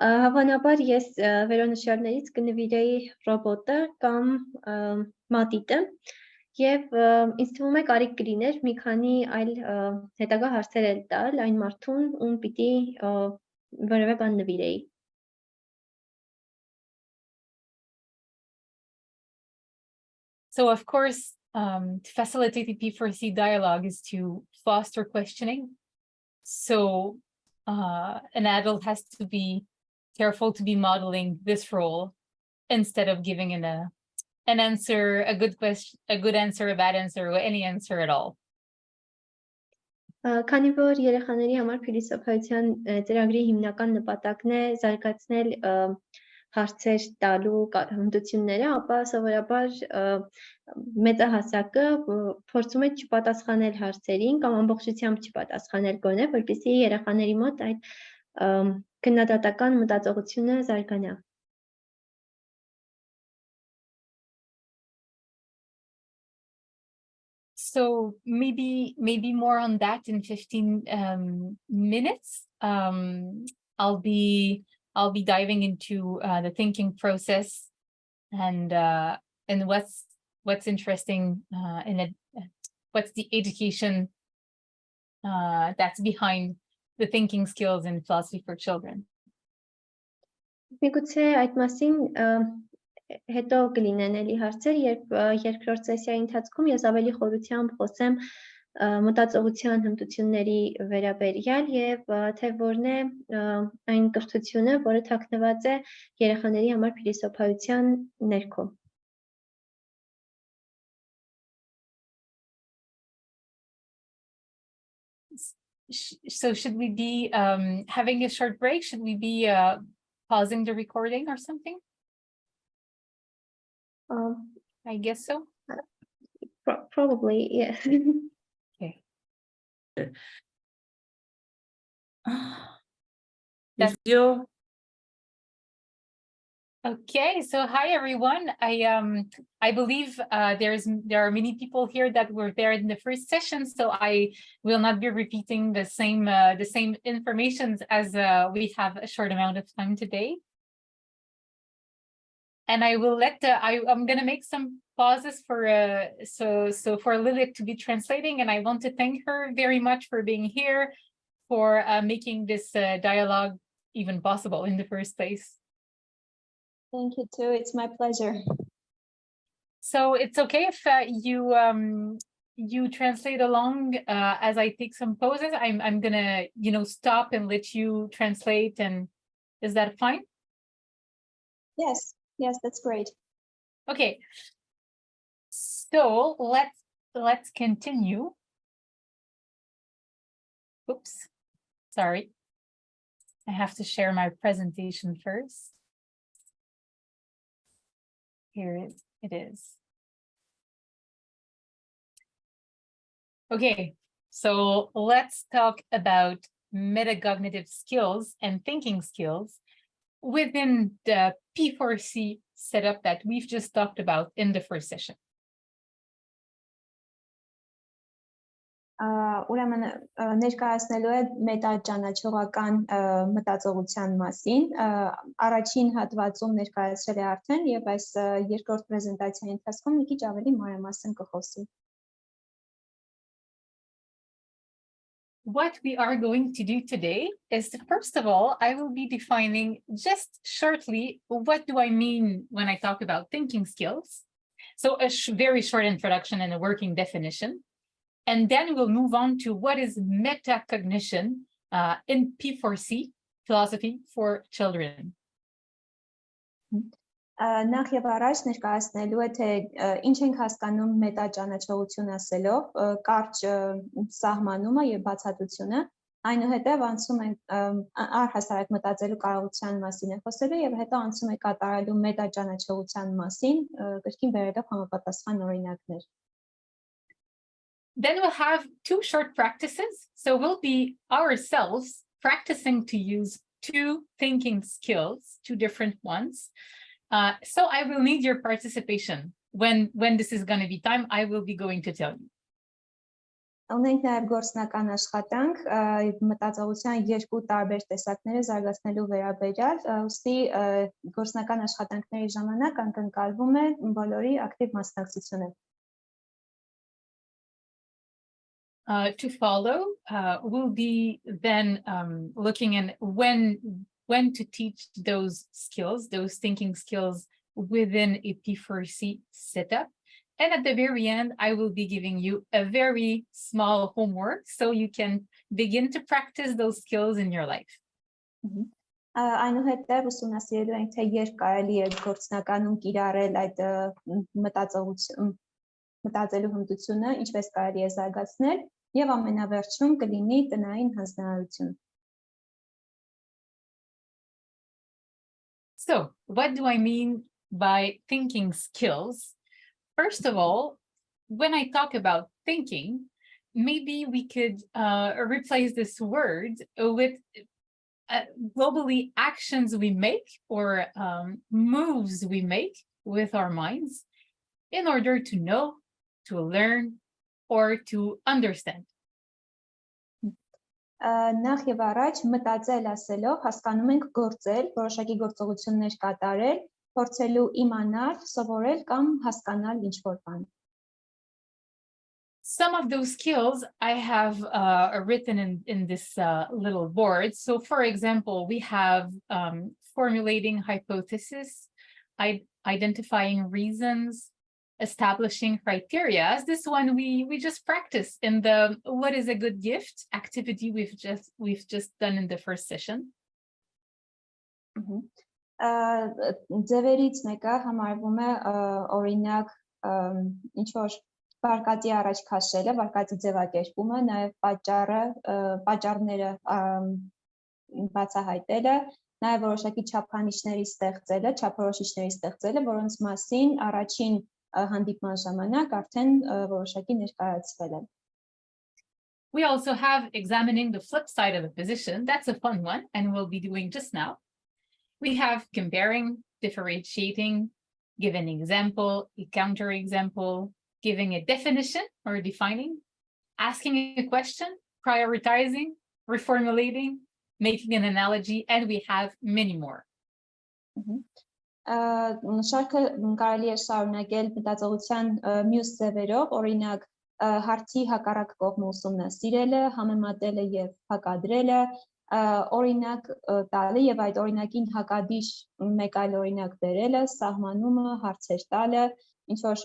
Հավանաբար ես վերոնշյալներից կնվիրեի ռոբոտը կամ մատիտը, եւ ինձ թվում է կարիք կլիներ մի քանի այլ հետագա հարցեր էլ տալ այն մարդուն, ում պիտի որևէ բան նվիրեի։ So of course, to facilitate the P4C dialogue is to foster questioning. So an adult has to be careful to be modeling this role instead of giving an answer, a good question, a good answer, a bad answer, or any answer at all. Քանի որ երեխաների համար փիլիսոփայության ծրագրի հիմնական նպատակն է զարգացնել հարցեր տալու հմտությունները, ապա սովորաբար մեծահասակը փորձում է չպատասխանել հարցերին կամ ամբողջությամբ չպատասխանել գոնե, որպեսզի երեխաների մոտ այդ քննադատական մտածողությունը զարգանա։ So maybe more on that in 15 minutes. I'll be diving into the thinking process and what's interesting in it, what's the education that's behind the thinking skills in philosophy for children. Միգուցե այդ մասին հետո կլինեն էլի հարցեր, երբ երկրորդ սեսիայի ընթացքում ես ավելի խորությամբ խոսեմ մտածողության հմտությունների վերաբերյալ եւ թե որն է այն կրթությունը, որը թաքնված է երեխաների համար փիլիսոփայության ներքո։ So should we be having a short break? Should we be pausing the recording or something? I guess so. Probably, yes. Okay. Okay, so hi everyone. I believe there are many people here that were there in the first session, so I will not be repeating the same information as we have a short amount of time today. And I will let I'm going to make some pauses for so for Lilith to be translating, and I want to thank her very much for being here, for making this dialogue even possible in the first place. Thank you too. It's my pleasure. So it's okay if you translate along as I take some pauses. I'm gonna stop and let you translate, and is that fine? Yes, that's great. Okay. So let's continue. Oops, sorry. I have to share my presentation first. Here it is. Okay, so let's talk about metacognitive skills and thinking skills within the P4C setup that we've just talked about in the first session. Ուրեմն ներկայացնելու է մետաճանաչողական մտածողության մասին, առաջին հատվածում ներկայացրել է արդեն եւ այս երկրորդ պրեզենտացիայի ընթացքում մի քիչ ավելի մանրամասն կխոսի. What we are going to do today is, first of all, I will be defining just shortly what do I mean when I talk about thinking skills. So a very short introduction and a working definition. And then we'll move on to what is metacognition in P4C, philosophy for children. Նախ եւ առաջ ներկայացնելու է թե ինչ ենք հասկանում մետաճանաչողություն ասելով, կարճ սահմանումը եւ բացատրությունը, այնուհետեւ անցում ենք առհասարակ մտածելու կարողության մասին է խոսելու եւ հետո անցում է կատարելու մետաճանաչողության մասին, կրկին բերելով համապատասխան օրինակներ. Then we'll have two short practices. So we'll be ourselves practicing to use two thinking skills, two different ones. So I will need your participation. When this is going to be time, I will be going to tell you. Ունենք նաև գործնական աշխատանք մտածողության երկու տարբեր տեսակները զարգացնելու վերաբերյալ, ուստի գործնական աշխատանքների ժամանակ անկնկալվում է բոլորի ակտիվ մասնակցությունը. To follow, we'll be then looking at when to teach those skills, those thinking skills within a P4C setup. And at the very end, I will be giving you a very small homework so you can begin to practice those skills in your life. Այնուհետև ուսումնասիրելու ենք, թե երբ կարելի է գործնականում կիրառել այդ մտածելու հմտությունը, ինչպես կարելի է զարգացնել, եւ ամենավերջում կլինի տնային հանձնարարություն. So, what do I mean by thinking skills? First of all, when I talk about thinking, maybe we could replace this word with globally actions we make or moves we make with our minds in order to know, to learn, or to understand. Նախ եւ առաջ մտածել ասելով հասկանում ենք գործել, որոշակի գործողություններ կատարել, փորձելու իմանալ, սովորել կամ հասկանալ ինչ-որ բան. Some of those skills I have written in this little board. So for example, we have formulating hypothesis, identifying reasons, establishing criteria. This one we just practice in the what is a good gift activity we've just done in the first session. Ձևերից մեկը համարվում է օրինակ ինչ որ վարկածի առաջ քաշելը, վարկածի ձևակերպումը, նաև պատճառները բացահայտելը, նաև որոշակի չափանիշների ստեղծելը, որոնց մասին առաջին հանդիպման ժամանակ արդեն որոշակի ներկայացվել է. We also have examining the flip side of a position. That's a fun one, and we'll be doing just now. We have comparing, differentiating, give an example, a counterexample, giving a definition or defining, asking a question, prioritizing, reformulating, making an analogy, and we have many more. Շարքը կարելի է շարունակել մտածողության մյուս ձևերով, օրինակ հարցի հակառակ կողմը ուսումնասիրելը, համեմատելը եւ հակադրելը, օրինակ տալը եւ այդ օրինակին հակադիր մեկ այլ օրինակ բերելը, սահմանումը, հարցեր տալը, ինչ որ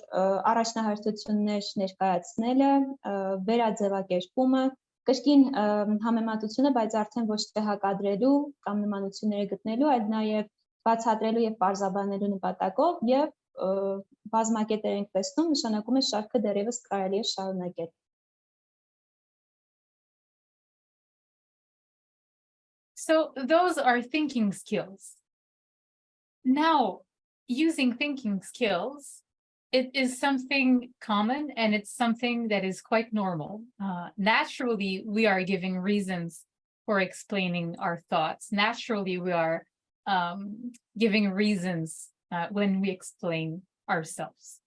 առաջնահերթություններ ներկայացնելը, վերաձևակերպումը, կրկին համեմատությունը, բայց արդեն ոչ թե հակադրելու կամ նմանությունները գտնելու, այլ նաեւ բացատրելու եւ պարզաբանելու նպատակով եւ բազմակետեր ենք տեսնում, նշանակում է շարքը դեռևս կարելի է շարունակել։ So those are thinking skills. Now, using thinking skills, it is something common and it's something that is quite normal. Naturally, we are giving reasons for explaining our thoughts. Naturally, we are giving reasons when we explain ourselves.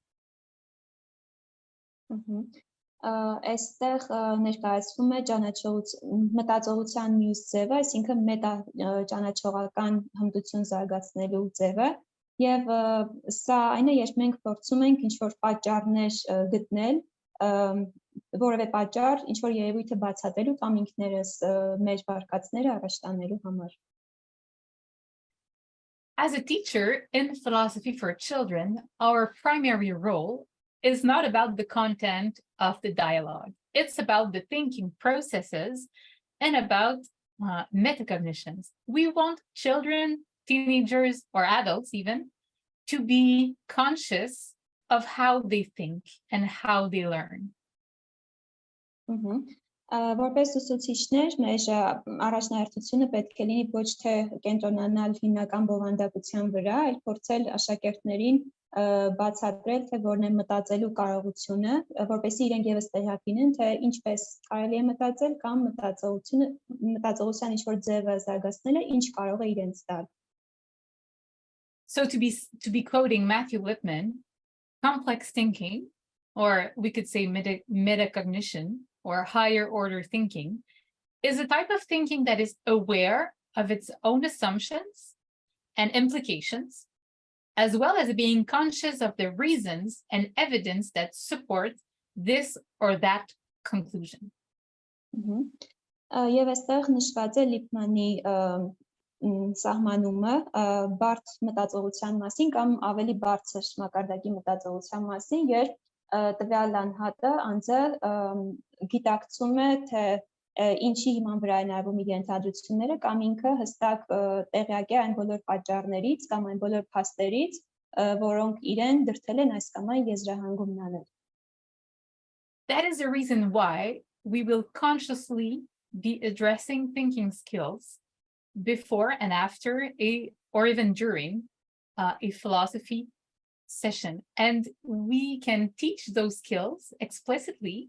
Այստեղ ներկայացվում է մտածողության մյուս ձևը, այսինքն մետաճանաչողական հմտություն զարգացնելու ձևը, եւ սա այն է, երբ մենք փորձում ենք ինչ-որ պատճառներ գտնել, որևէ պատճառ, ինչ-որ երևույթը բացատրելու կամ ինքներս մեր վարկածները առաջ տանելու համար։ As a teacher in philosophy for children, our primary role is not about the content of the dialogue. It's about the thinking processes and about metacognitions. We want children, teenagers, or adults even, to be conscious of how they think and how they learn. Որպես ուսուցիչներ, մեր առաջնահերթությունը պետք է լինի ոչ թե կենտրոնանալ հիմնական բովանդակության վրա, այլ փորձել աշակերտներին բացատրել, թե որն է մտածելու կարողությունը, որպեսզի իրենք եւս տեղյակ լինեն, թե ինչպես կարելի է մտածել կամ մտածողության ինչ-որ ձևը զարգացնելը ինչ կարող է իրենց տալ։ So to be quoting Matthew Lipman, complex thinking, or we could say metacognition, or higher order thinking, is a type of thinking that is aware of its own assumptions and implications, as well as being conscious of the reasons and evidence that support this or that conclusion. Եվ այստեղ նշված է Լիպմանի սահմանումը բարդ մտածողության մասին կամ ավելի բարձր մակարդակի մտածողության մասին, երբ տվյալ անհատը անձը գիտակցում է, թե ինչի հիման վրա են արվում իր ենթադրությունները կամ ինքը հստակ տեղյակ է այն բոլոր պատճառներից կամ այն բոլոր փաստերից, որոնք իրեն դրդել են այս կամ այն եզրահանգումն անել։ That is the reason why we will consciously be addressing thinking skills before and after or even during a philosophy session, and we can teach those skills explicitly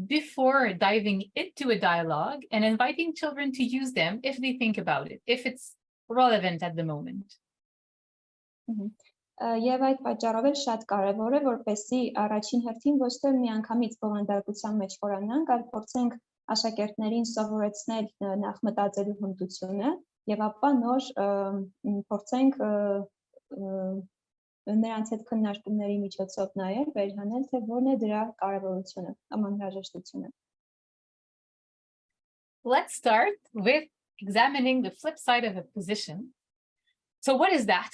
before diving into a dialogue and inviting children to use them if they think about it, if it's relevant at the moment. Եվ այդ պատճառով էլ շատ կարևոր է, որպեսզի առաջին հերթին ոչ թե միանգամից բովանդակության մեջ խորանանք, այլ փորձենք աշակերտներին սովորեցնել նախ մտածելու հմտությունը եւ ապա նոր փորձենք նրանց հետ քննարկումների միջոցով նաեւ վերհանել, թե որն է դրա կարևորությունը, անհրաժեշտությունը։ Let's start with examining the flip side of a position. So what is that?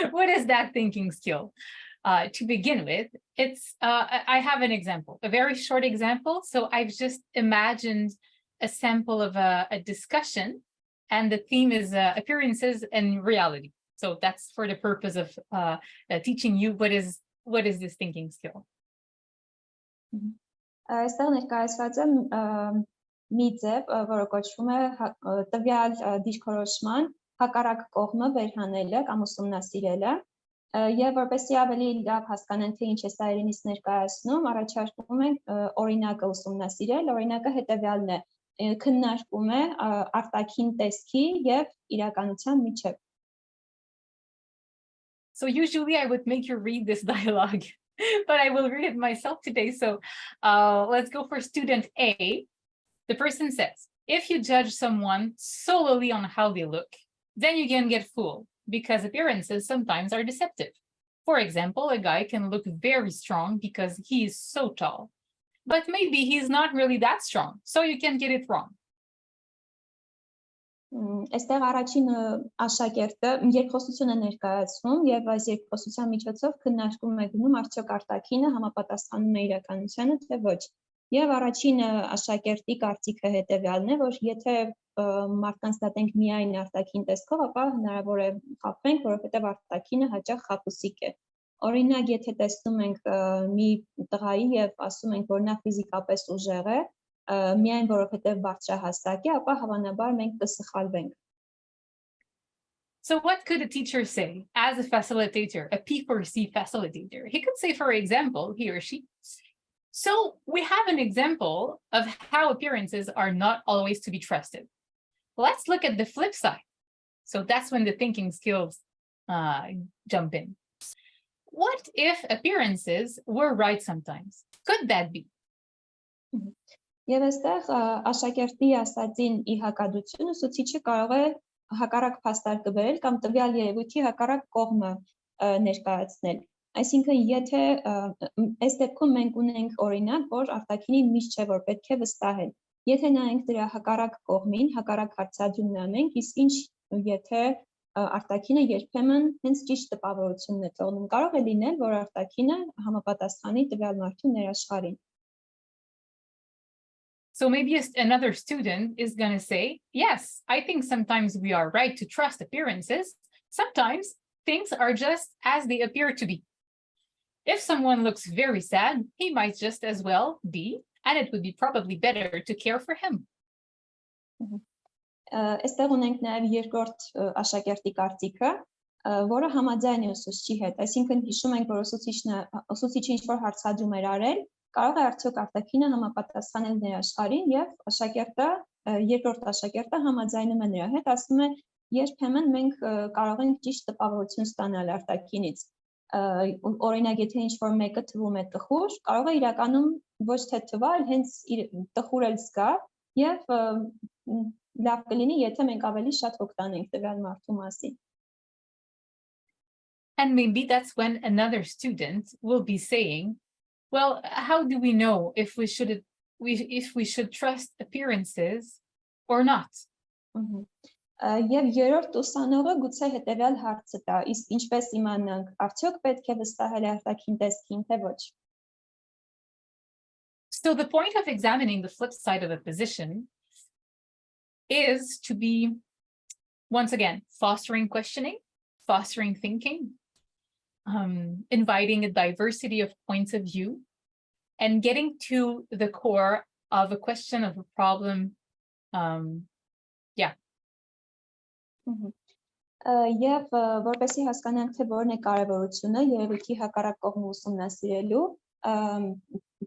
What is that thinking skill? To begin with, it's I have an example, a very short example. So I've just imagined a sample of a discussion, and the theme is appearances and reality. So that's for the purpose of teaching you what is this thinking skill. Այստեղ ներկայացված է մի ձև, որը կոչվում է տվյալ դիրքորոշման հակառակ կողմը վերհանելը կամ ուսումնասիրելը, եւ որպեսզի ավելի լավ հասկանան, թե ինչ է սա իրենից ներկայացնում, առաջարկում ենք օրինակը ուսումնասիրել, օրինակը հետեւյալն է, քննարկում է արտաքին տեսքի եւ իրականության միջեւ։ So usually I would make you read this dialogue, but I will read it myself today. So let's go for student A. The person says, if you judge someone solely on how they look, then you can get fooled. because appearances sometimes are deceptive. For example, a guy can look very strong because he is so tall, but maybe he's not really that strong, so you can get it wrong. Այստեղ առաջին աշակերտը երկխոսություն է ներկայացնում եւ այս երկխոսության միջոցով քննարկում է գնում արդյոք արտաքինը համապատասխանում է իրականությանը թե ոչ։ Եվ առաջին աշակերտի կարծիքը հետեւյալն է, որ եթե մարդկանց դատենք միայն արտաքին տեսքով, ապա հնարավոր է խաբվենք, որովհետեւ արտաքինը հաճախ խաբուսիկ է։ Օրինակ, եթե տեսնում ենք մի տղայի եւ ասում ենք, որ նա ֆիզիկապես ուժեղ է, միայն որովհետև բարձրահասակ է, ապա հավանաբար մենք կսխալվենք։ So what could a teacher say as a facilitator, a P4C facilitator? He could say, for example, he or she, so we have an example of how appearances are not always to be trusted. Let's look at the flip side. So that's when the thinking skills jump in. What if appearances were right sometimes? Could that be? Եվ այստեղ աշակերտի ասածին ի հակադրություն ուսուցիչը կարող է հակառակ փաստարկը բերել կամ տվյալ երևույթի հակառակ կողմը ներկայացնել։ Այսինքն, եթե այս դեպքում մենք ունենք օրինակ, որ արտաքինին միշտ չէ որ պետք է վստահել։ Եթե նայենք դրա հակառակ կողմին, հակառակ հարցադրումն անենք, իսկ ինչ եթե արտաքինը երբեմն հենց ճիշտ տպավորությունն է թողնում, կարող է լինել, որ արտաքինը համապատասխանի տվյալ մարդու ներաշխարհին։ So maybe another student is going to say, yes, I think sometimes we are right to trust appearances. Sometimes things are just as they appear to be. If someone looks very sad, he might just as well be, and it would be probably better to care for him. Այստեղ ունենք նաև երկրորդ աշակերտի կարծիքը, որը համաձայն է ուսուցչի հետ, այսինքն հիշում ենք, որ ուսուցիչը ինչ-որ հարցադրում էր արել, կարող է արդյոք արտաքինը համապատասխանել ներաշխարհին եւ աշակերտը երկրորդ աշակերտը համաձայնում է նրա հետ, ասում է երբեմն մենք կարող ենք ճիշտ տպավորություն ստանալ արտաքինից։ Օրինակ, եթե ինչ-որ մեկը թվում է տխուր, կարող է իրականում ոչ թե թվալ, հենց տխուր էլ զգա եւ լավ կլինի, եթե մենք ավելի շատ հոգ տանենք տվյալ մարդու մասին։ And maybe that's when another student will be saying, well, how do we know if we should trust appearances or not? Եվ երրորդ ուսանողը գուցե հետևյալ հարցը տա, իսկ ինչպես իմանանք, արդյոք պետք է վստահել արտաքին տեսքին, թե ոչ։ So the point of examining the flip side of a position is to be, once again, fostering questioning, fostering thinking, inviting a diversity of points of view, and getting to the core of a question, of a problem. Եվ որպեսզի հասկանանք, թե որն է կարևորությունը երևույթի հակառակ կողմը ուսումնասիրելու,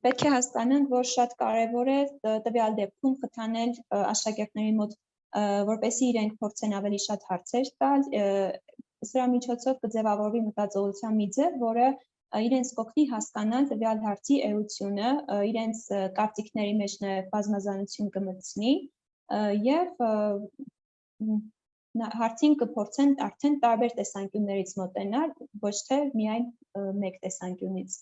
պետք է հասկանանք, որ շատ կարևոր է տվյալ դեպքում խթանել աշակերտների մոտ, որպեսզի իրենք փորձեն ավելի շատ հարցեր տալ, սրա միջոցով կձևավորվի մտածողության մի ձև, որը իրենց կօգնի հասկանալ տվյալ հարցի էությունը, իրենց կարծիքների մեջ նաև բազմազանություն կմտցնի եւ հարցին կփորձեն արդեն տարբեր տեսանկյուններից մոտենալ, ոչ թե միայն մեկ տեսանկյունից։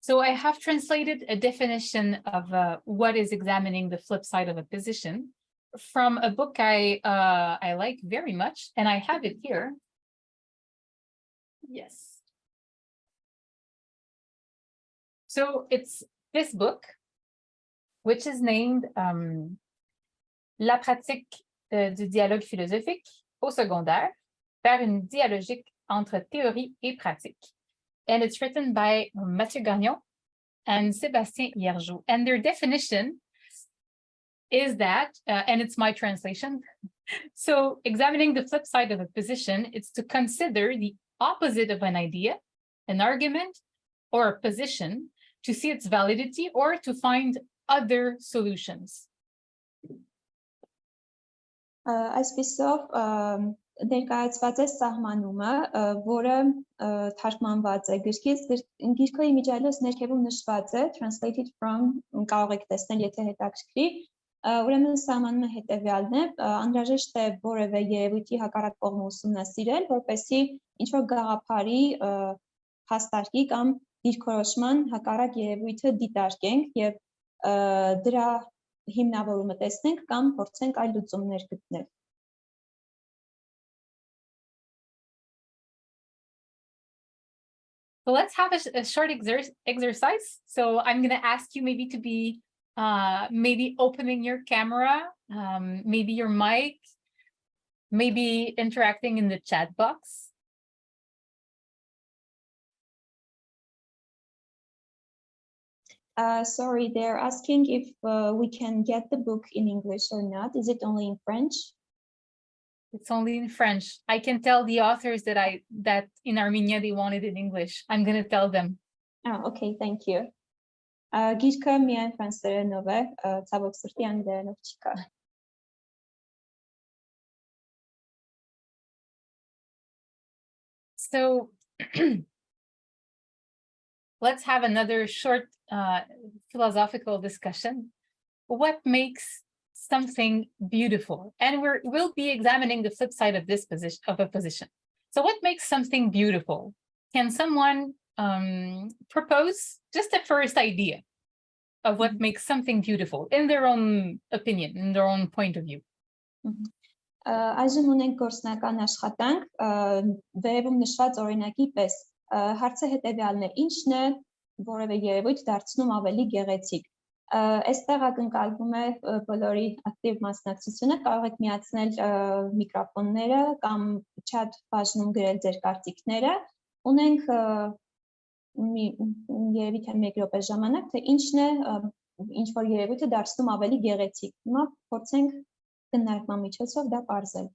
So I have translated a definition of what is examining the flip side of a position from a book I like very much, and I have it here. Yes. So it's this book, which is named La pratique du dialogue philosophique au secondaire vers une dialogique entre théorie et pratique. And it's written by Mathieu Gagnon and Sébastien Hiergeau. And their definition is that, and it's my translation, so examining the flip side of a position, it's to consider the opposite of an idea, an argument, or a position to see its validity or to find other solutions. Այսպիսով ներկայացված է սահմանումը, որը թարգմանված է գրքից, գիրքը իմիջիայլոց ներքևում նշված է, translated from, կարող եք տեսնել, եթե հետաքրքրի, Ուրեմն սահմանում է հետևյալն է, անհրաժեշտ է որևէ երևույթի հակառակ կողմը ուսումնասիրել, որպեսզի ինչ-որ գաղափարի հաստարկի կամ դիրքորոշման հակառակ երևույթը դիտարկենք եւ դրա հիմնավորումը տեսնենք կամ փորձենք այլ լուծումներ գտնել։ So let's have a short exercise. So I'm going to ask you maybe to be maybe opening your camera, maybe your mic, maybe interacting in the chat box. Sorry, they're asking if we can get the book in English or not. Is it only in French? It's only in French. I can tell the authors that in Armenia they want it in English. I'm going to tell them. Oh, okay, thank you. Գիրքը միայն ֆրանսերենով է, ցավոք սրտի անգլերենով չկա։ So let's have another short philosophical discussion. What makes something beautiful? And we'll be examining the flip side of this position. So what makes something beautiful? Can someone propose just a first idea of what makes something beautiful in their own opinion, in their own point of view? Այժմ ունենք գործնական աշխատանք, վերևում նշված օրինակի պես, հարցը հետևյալն է, ինչն է որևէ երևույթ դարձնում ավելի գեղեցիկ։ Այստեղ ակնկալվում է բոլորի ակտիվ մասնակցությունը, կարող եք միացնել միկրոֆոնները կամ chat բաժնում գրել ձեր կարծիքները, ունենք երևի թե 1 րոպե ժամանակ, թե ինչն է ինչ-որ երևույթը դարձնում ավելի գեղեցիկ։ Հիմա փորձենք քննարկման միջոցով դա պարզել։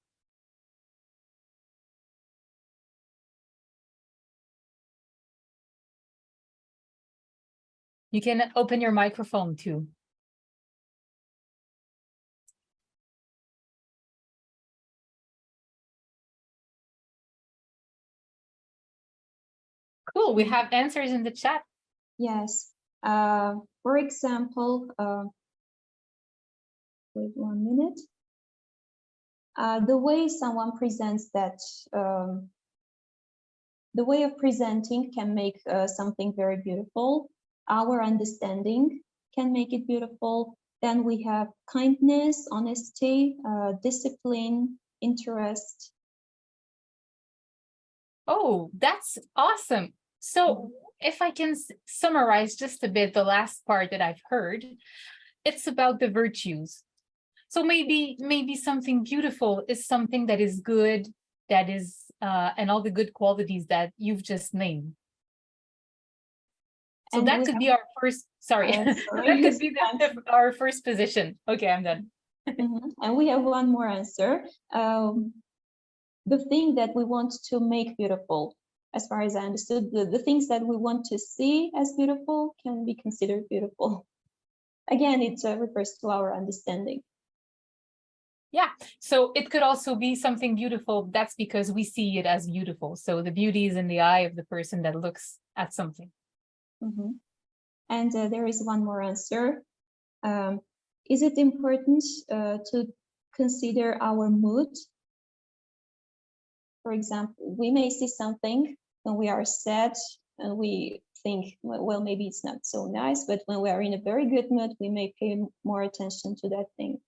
You can open your microphone too. Cool, we have answers in the chat. Yes. For example, wait 1 minute. The way someone presents that, the way of presenting can make something very beautiful. Our understanding can make it beautiful. Then we have kindness, honesty, discipline, interest. Oh, that's awesome. So if I can summarize just a bit the last part that I've heard, it's about the virtues. So maybe something beautiful is something that is good, that is, and all the good qualities that you've just named. So and that could be our first, sorry, that could be our first position. Okay, I'm done. And we have one more answer. The thing that we want to make beautiful, as far as I understood, the things that we want to see as beautiful can be considered beautiful. Again, it refers to our understanding. Yeah, so it could also be something beautiful. That's because we see it as beautiful. So the beauty is in the eye of the person that looks at something. And there is one more answer. Is it important to consider our mood? For example, we may see something when we are sad and we think, well, maybe it's not so nice, but when we are in a very good mood, we may pay more attention to that thing.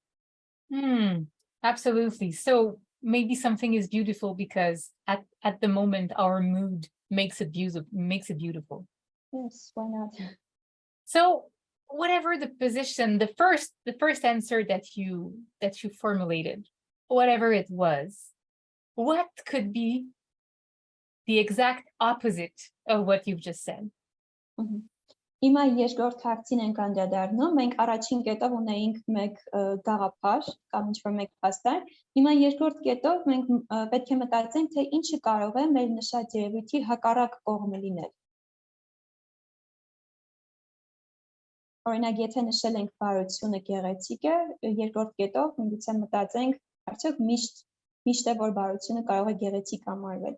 Absolutely. So maybe something is beautiful because at the moment our mood makes it beautiful. Yes, why not? So whatever the position, the first answer that you formulated, whatever it was, what could be the exact opposite of what you've just said? Հիմա երկրորդ հարցին ենք անդրադառնում, մենք առաջին կետով ունեինք մեկ գաղափար կամ ինչ-որ մեկ փաստարկ, հիմա երկրորդ կետով մենք պետք է մտածենք, թե ինչը կարող է մեր նշած երևույթի հակառակ կողմը լինել։ Օրինակ, եթե նշել ենք բարությունը գեղեցիկ է, երկրորդ կետով միգուցե մտածենք, արդյոք միշտ է որ բարությունը կարող է գեղեցիկ համարվել։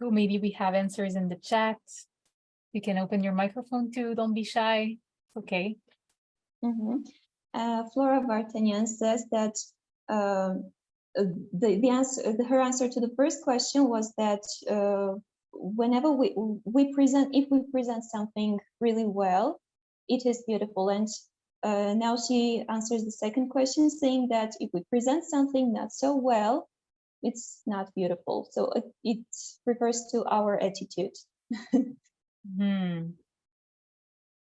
So maybe we have answers in the chat. You can open your microphone too. Don't be shy. Okay. Flora Vartanian says that her answer to the first question was that whenever if we present something really well, it is beautiful. And now she answers the second question saying that if we present something not so well, it's not beautiful. So it refers to our attitude.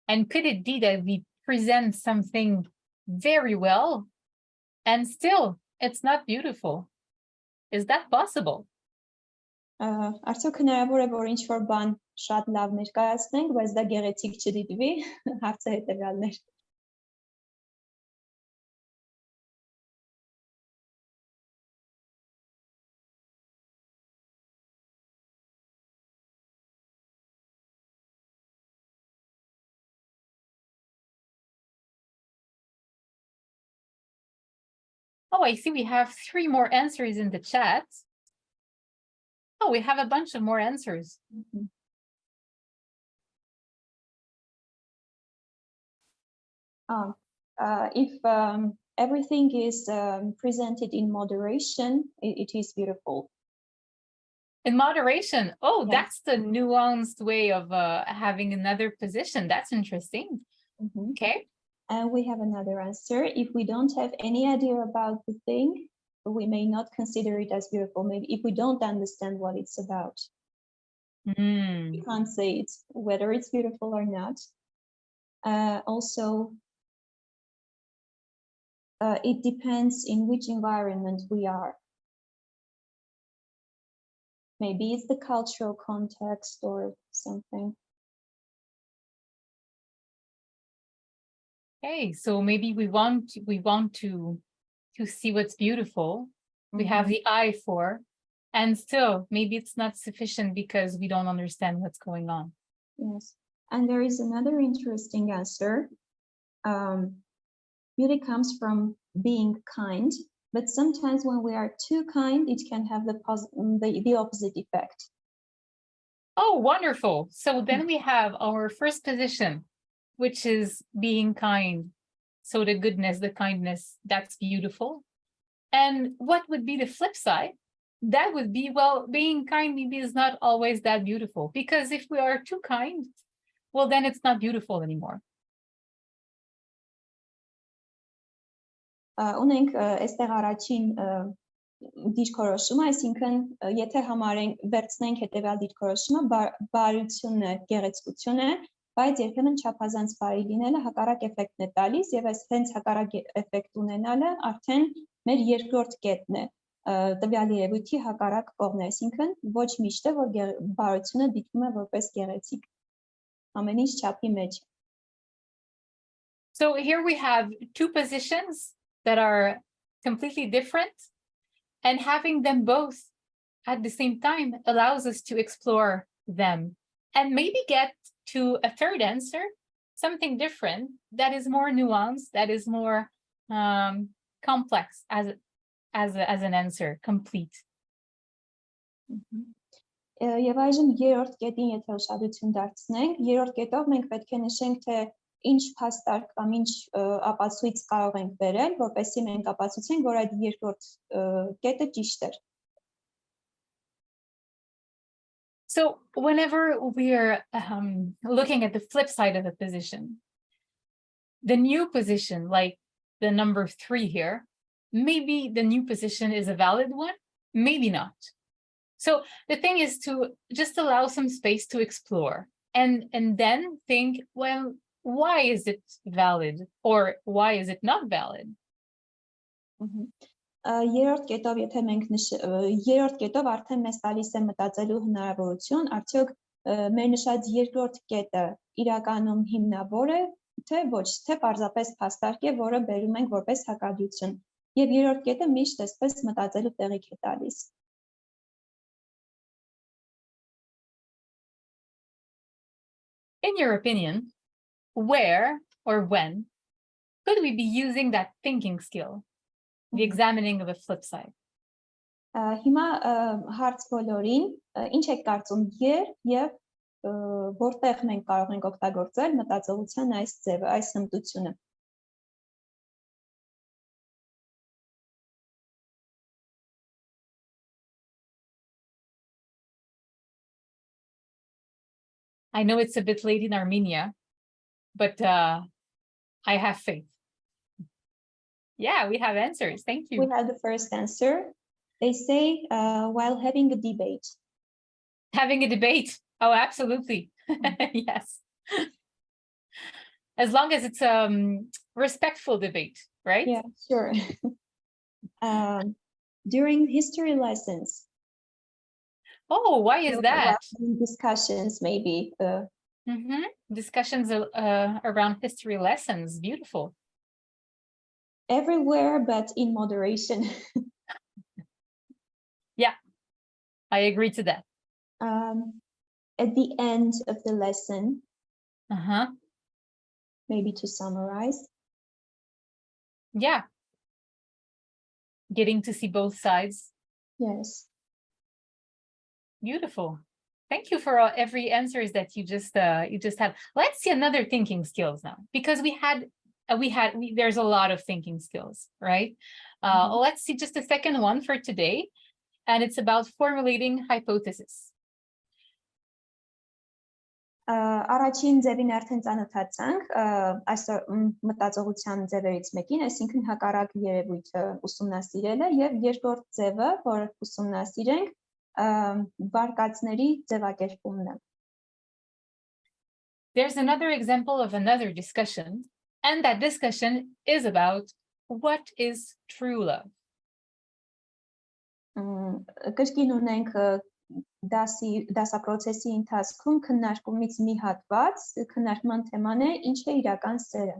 And could it be that we present something very well and still it's not beautiful? Is that possible? Արդյոք հնարավոր է որ ինչ-որ բան շատ լավ ներկայացնենք, բայց դա գեղեցիկ չդիտվի, հարցը հետևյալն էր։ Oh, I see we have 3 more answers in the chat. Oh, we have a bunch of more answers. If everything is presented in moderation, it is beautiful. In moderation. Oh, Yes. That's the nuanced way of having another position. That's interesting. Okay. And we have another answer. If we don't have any idea about the thing, we may not consider it as beautiful. Maybe if we don't understand what it's about, we can't say it, whether it's beautiful or not. Also, it depends in which environment we are. Maybe it's the cultural context or something. Okay, so maybe we want to see what's beautiful. We have the eye for, and still maybe it's not sufficient because we don't understand what's going on. Yes, and there is another interesting answer. Beauty comes from being kind, but sometimes when we are too kind, it can have the opposite effect. Oh, wonderful. So then we have our first position, which is being kind. So the goodness, the kindness, that's beautiful. And what would be the flip side? That would be, well, being kind maybe is not always that beautiful, because if we are too kind, well, then it's not beautiful anymore. Ունենք այստեղ առաջին դիրքորոշումը, այսինքն եթե վերցնենք հետևյալ դիրքորոշումը, բարությունն է, գեղեցկություն է, բայց երբեմն չափազանց բարի լինելը հակառակ էֆեկտն է տալիս, եւ այս հենց հակառակ էֆեկտ ունենալը արդեն մեր երկրորդ կետն է, տվյալ երևույթի հակառակ կողմն է, այսինքն ոչ միշտ է որ բարությունը դիտվում է որպես գեղեցիկ, ամեն ինչ չափի մեջ։ So here we have 2 positions that are completely different, and having them both at the same time allows us to explore them and maybe get to a third answer, something different that is more nuanced, that is more complex as an answer, complete. Եվ այժմ երրորդ կետին եթե ուշադրություն դարձնենք, երրորդ կետով մենք պետք է նշենք թե ինչ փաստարկ կամ ինչ ապացույց կարող ենք բերել, որպեսզի մենք ապացուցենք, որ այդ երկրորդ կետը ճիշտ էր։ So whenever we are looking at the flip side of a position, the new position, like the number 3 here, maybe the new position is a valid one, maybe not. So the thing is to just allow some space to explore and then think, well, why is it valid or why is it not valid? Երրորդ կետով եթե մենք երրորդ կետով արդեն մեզ տալիս է մտածելու հնարավորություն, արդյոք մեր նշած երկրորդ կետը իրականում հիմնավոր է, թե ոչ, թե պարզապես փաստարկ է, որը բերում ենք որպես հակադրություն։ Եվ երրորդ կետը միշտ այսպես մտածելու տեղիք է տալիս։ In your opinion, where or when could we be using that thinking skill, the examining of a flip side? Հիմա հարց բոլորին, ինչ եք կարծում եւ որտեղ մենք կարող ենք օգտագործել մտածողության այս ձևը, այս հմտությունը։ I know it's a bit late in Armenia, but I have faith. Yeah, we have answers. Thank you. We have the first answer. They say while having a debate. Having a debate. Oh, absolutely. Yes. As long as it's respectful debate, right? Yeah, sure. During history lessons. Oh, why is that? Discussions, maybe. Discussions around history lessons. Beautiful. Everywhere, but in moderation. Yeah, I agree to that. At the end of the lesson, Uh-huh. maybe to summarize. Yeah. Getting to see both sides. Yes. Beautiful. Thank you for every answers that you just have. Let's see another thinking skills now, because there's a lot of thinking skills, right? Let's see just a second one for today, and it's about formulating hypothesis. Առաջին ձևին արդեն ծանոթացանք, այսօր մտածողության ձևերից մեկին, այսինքն հակառակ երևույթը ուսումնասիրելը, եւ երկրորդ ձևը, որ ուսումնասիրենք, վարկածների ձևակերպումն է. There's another example of another discussion, and that discussion is about what is true love. Կրկին ունենք դասապրոցեսի ընթացքում քննարկումից մի հատված, քննարկման թեման է ինչ է իրական սերը.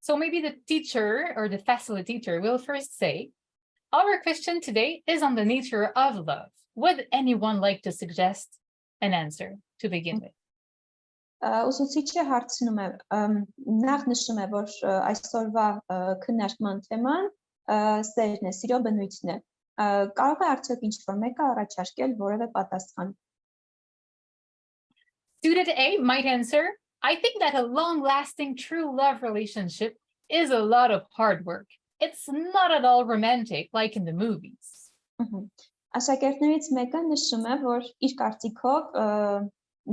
So maybe the teacher or the facilitator will first say, our question today is on the nature of love. Would anyone like to suggest an answer to begin with? Ուսուցիչը հարցնում է, նախ նշում է, որ այսօրվա քննարկման թեման սերն է, սիրո բնույթն է. Կարող է արդյոք ինչ-որ մեկը առաջարկել որևէ պատասխան. Student A might answer, I think that a long-lasting true love relationship is a lot of hard work. It's not at all romantic like in the movies. Աշակերտներից մեկը նշում է, որ իր կարծիքով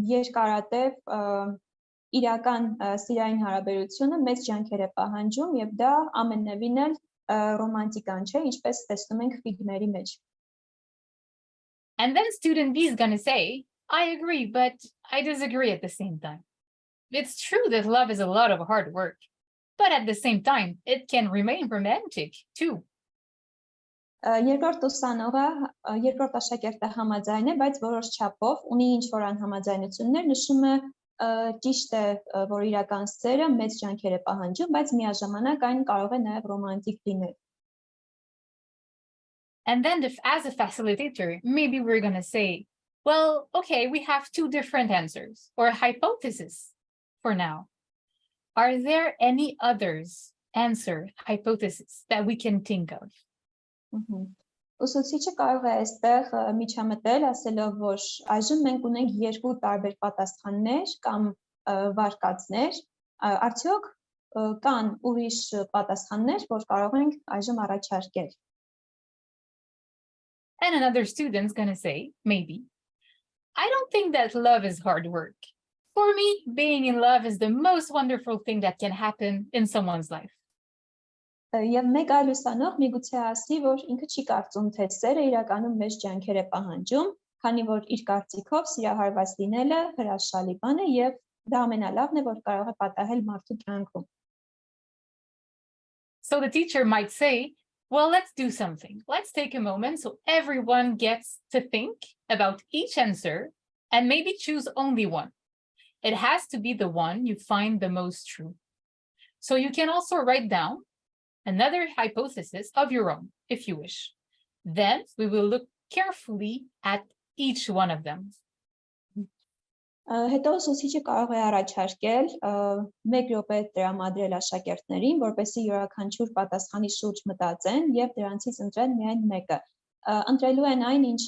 երկարատև իրական սիրային հարաբերությունը մեծ ջանքեր է պահանջում եւ դա ամենևին էլ ռոմանտիկան չէ, ինչպես տեսնում ենք ֆիլմերի մեջ. And then student B is going to say, I agree, but I disagree at the same time. It's true that love is a lot of hard work, but at the same time, it can remain romantic too. Երկրորդ ուսանողը, երկրորդ աշակերտը համաձայն է, բայց որոշ չափով ունի ինչ-որ անհամաձայնություններ, նշում է ճիշտ է, որ իրական սերը մեծ ջանքեր է պահանջում, բայց միաժամանակ այն կարող է նաև ռոմանտիկ լինել. And then as a facilitator, maybe we're going to say, well, okay, we have two different answers or hypotheses for now. Are there any others hypotheses that we can think of? Ուսուցիչը կարող է այստեղ միջամտել, ասելով, որ այժմ մենք ունենք երկու տարբեր պատասխաններ կամ վարկածներ, արդյոք կան ուրիշ պատասխաններ, որ կարող ենք այժմ առաջարկել. And another student's going to say, maybe, I don't think that love is hard work. For me, being in love is the most wonderful thing that can happen in someone's life. Եվ մեկ այլ ուսանող միգուցե ասի, որ ինքը չի կարծում, թե սերը իրականում մեծ ջանքեր է պահանջում, քանի որ իր կարծիքով սիրահարված լինելը հրաշալի բան է եւ դա ամենալավն է, որ կարող է պատահել մարդու կյանքում. So the teacher might say, well, let's do something. Let's take a moment so everyone gets to think about each answer and maybe choose only one. It has to be the one you find the most true. So you can also write down another hypothesis of your own, if you wish. Then we will look carefully at each one of them. Հետո ուսուցիչը կարող է առաջարկել 1 րոպե տրամադրել աշակերտներին, որպեսզի յուրաքանչյուր պատասխանի շուրջ մտածեն եւ դրանցից ընտրեն միայն մեկը։ Ընտրելու են այն, ինչ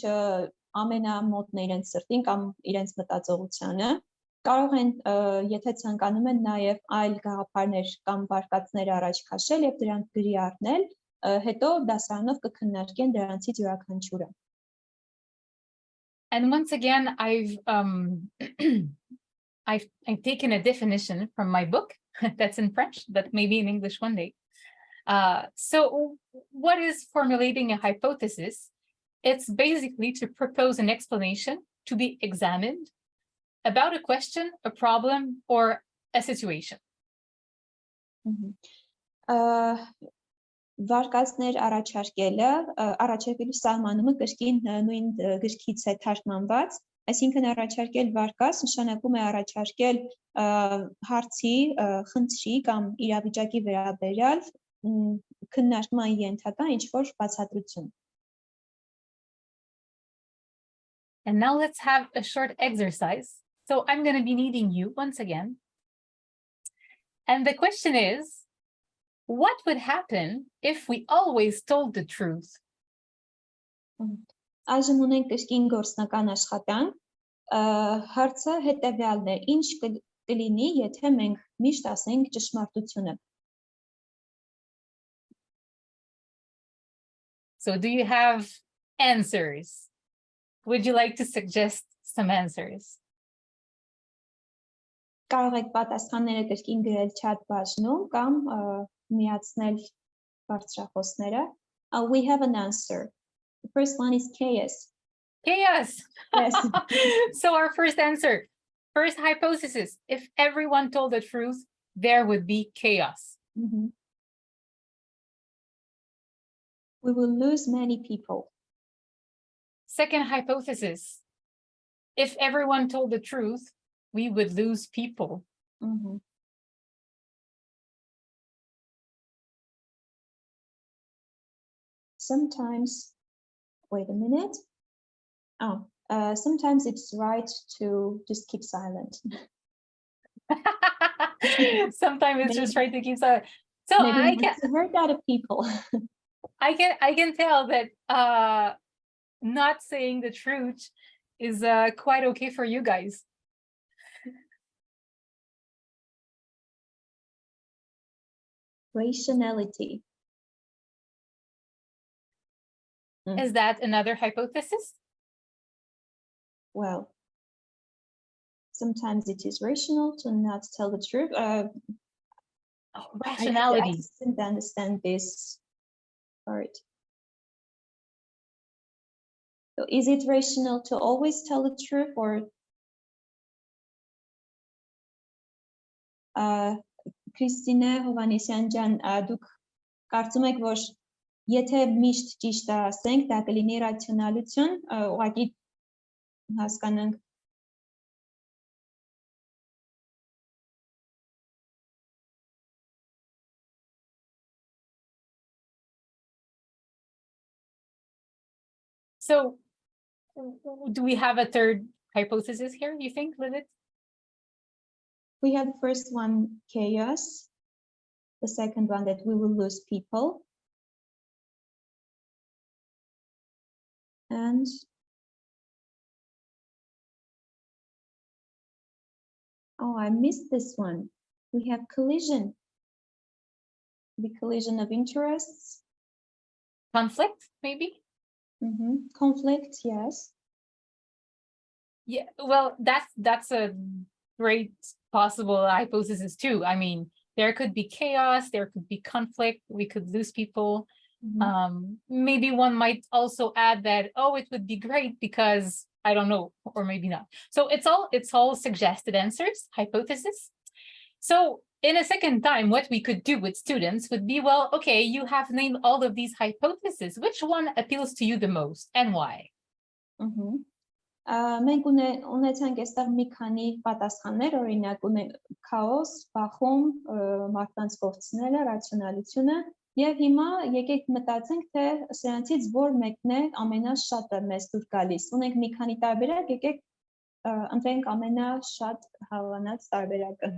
ամենամոտն է իրենց սրտին կամ իրենց մտածողությանը։ Կարող են, եթե ցանկանում են, նաեւ այլ գաղափարներ կամ վարկածներ առաջ քաշել եւ դրանք գրի առնել, հետո դասարանով կքննարկեն դրանցից յուրաքանչյուրը։ And once again, I've taken a definition from my book that's in French, but maybe in English one day. So what is formulating a hypothesis? It's basically to propose an explanation to be examined about a question, a problem, or a situation. Վարկածներ առաջարկելու սահմանումը կրկին նույն գրքից է թարգմանված, այսինքն առաջարկել վարկած նշանակում է առաջարկել հարցի, խնդրի կամ իրավիճակի վերաբերյալ քննարկման ենթակա ինչ-որ բացատրություն։ And now let's have a short exercise. So I'm going to be needing you once again. And the question is, what would happen if we always told the truth? Այժմ ունենք կրկին գործնական աշխատանք, հարցը հետևյալն է, ինչ կլինի, եթե մենք միշտ ասենք ճշմարտությունը։ So do you have answers? Would you like to suggest some answers? Կարող եք պատասխանները կրկին գրել chat բաժնում կամ միացնել բարձրախոսները. We have an answer. The first one is chaos. Chaos! Yes. So our first answer, first hypothesis, if everyone told the truth, there would be chaos. We will lose many people. Second hypothesis, if everyone told the truth, we would lose people. Sometimes, wait a minute. Sometimes it's right to just keep silent. Sometimes it's just right to keep silent. So I heard that of people. I can tell that not saying the truth is quite okay for you guys. Rationality. Is that another hypothesis? Well, sometimes it is rational to not tell the truth. Rationality. I didn't understand this part. So is it rational to always tell the truth, or Քրիստինե Հովանեսյան ջան, դուք կարծում եք, որ եթե միշտ ճիշտը ասենք, դա կլինի ռացիոնալություն, ուղղակի հասկանանք։ So do we have a third hypothesis here, you think, Lilith? We have the first one, chaos. The second one, that we will lose people. And I missed this one. We have collision. The collision of interests. Conflict, maybe? Conflict, yes. Yeah, well, that's a great possible hypothesis too. I mean, there could be chaos, there could be conflict, we could lose people. Maybe one might also add that, it would be great because I don't know, or maybe not. So it's all suggested answers, hypothesis. So in a second time, what we could do with students would be, well, okay, you have named all of these hypotheses. Which one appeals to you the most and why? Մենք ունեցանք այստեղ մի քանի պատասխաններ, օրինակ քաոս, բախում, մարդկանց կորցնելը, ռացիոնալությունը, եւ հիմա եկեք մտածենք, թե սրանցից որ մեկն է ամենաշատը մեզ դուր գալիս։ Ունենք մի քանի տարբերակ, եկեք ընտրենք ամենաշատ հավանած տարբերակը։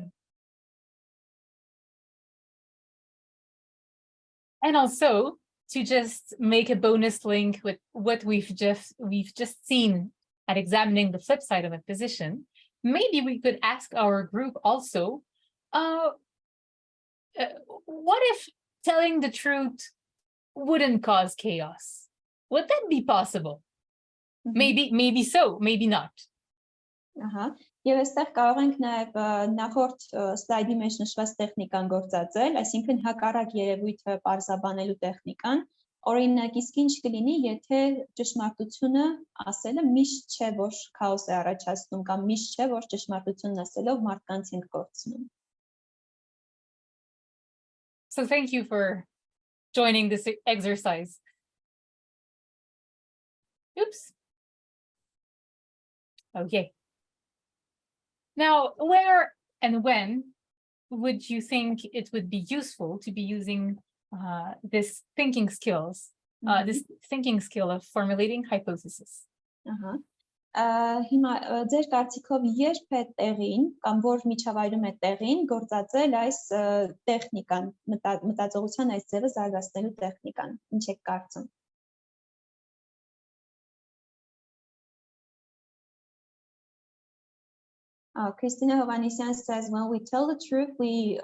And also to just make a bonus link with what we've just seen at examining the flip side of a position, maybe we could ask our group also, what if telling the truth wouldn't cause chaos? Would that be possible? Maybe so, maybe not. Եվ այստեղ կարող ենք նաև նախորդ սլայդի մեջ նշված տեխնիկան գործածել, այսինքն հակառակ երևույթը պարզաբանելու տեխնիկան, օրինակ իսկ ինչ կլինի, եթե ճշմարտությունը ասելը միշտ չէ, որ քաոս է առաջացնում, կամ միշտ չէ, որ ճշմարտությունն ասելով մարդկանց ենք կորցնում։ So thank you for joining this exercise. Oops. Okay. Now, where and when would you think it would be useful to be using this thinking skills, this thinking skill of formulating hypothesis? Հիմա ձեր կարծիքով երբ է տեղին կամ որ միջավայրում է տեղին գործածել այս տեխնիկան, մտածողության այս ձևը զարգացնելու տեխնիկան, ինչ եք կարծում։ Christina Hovanesyan says, when we tell the truth, we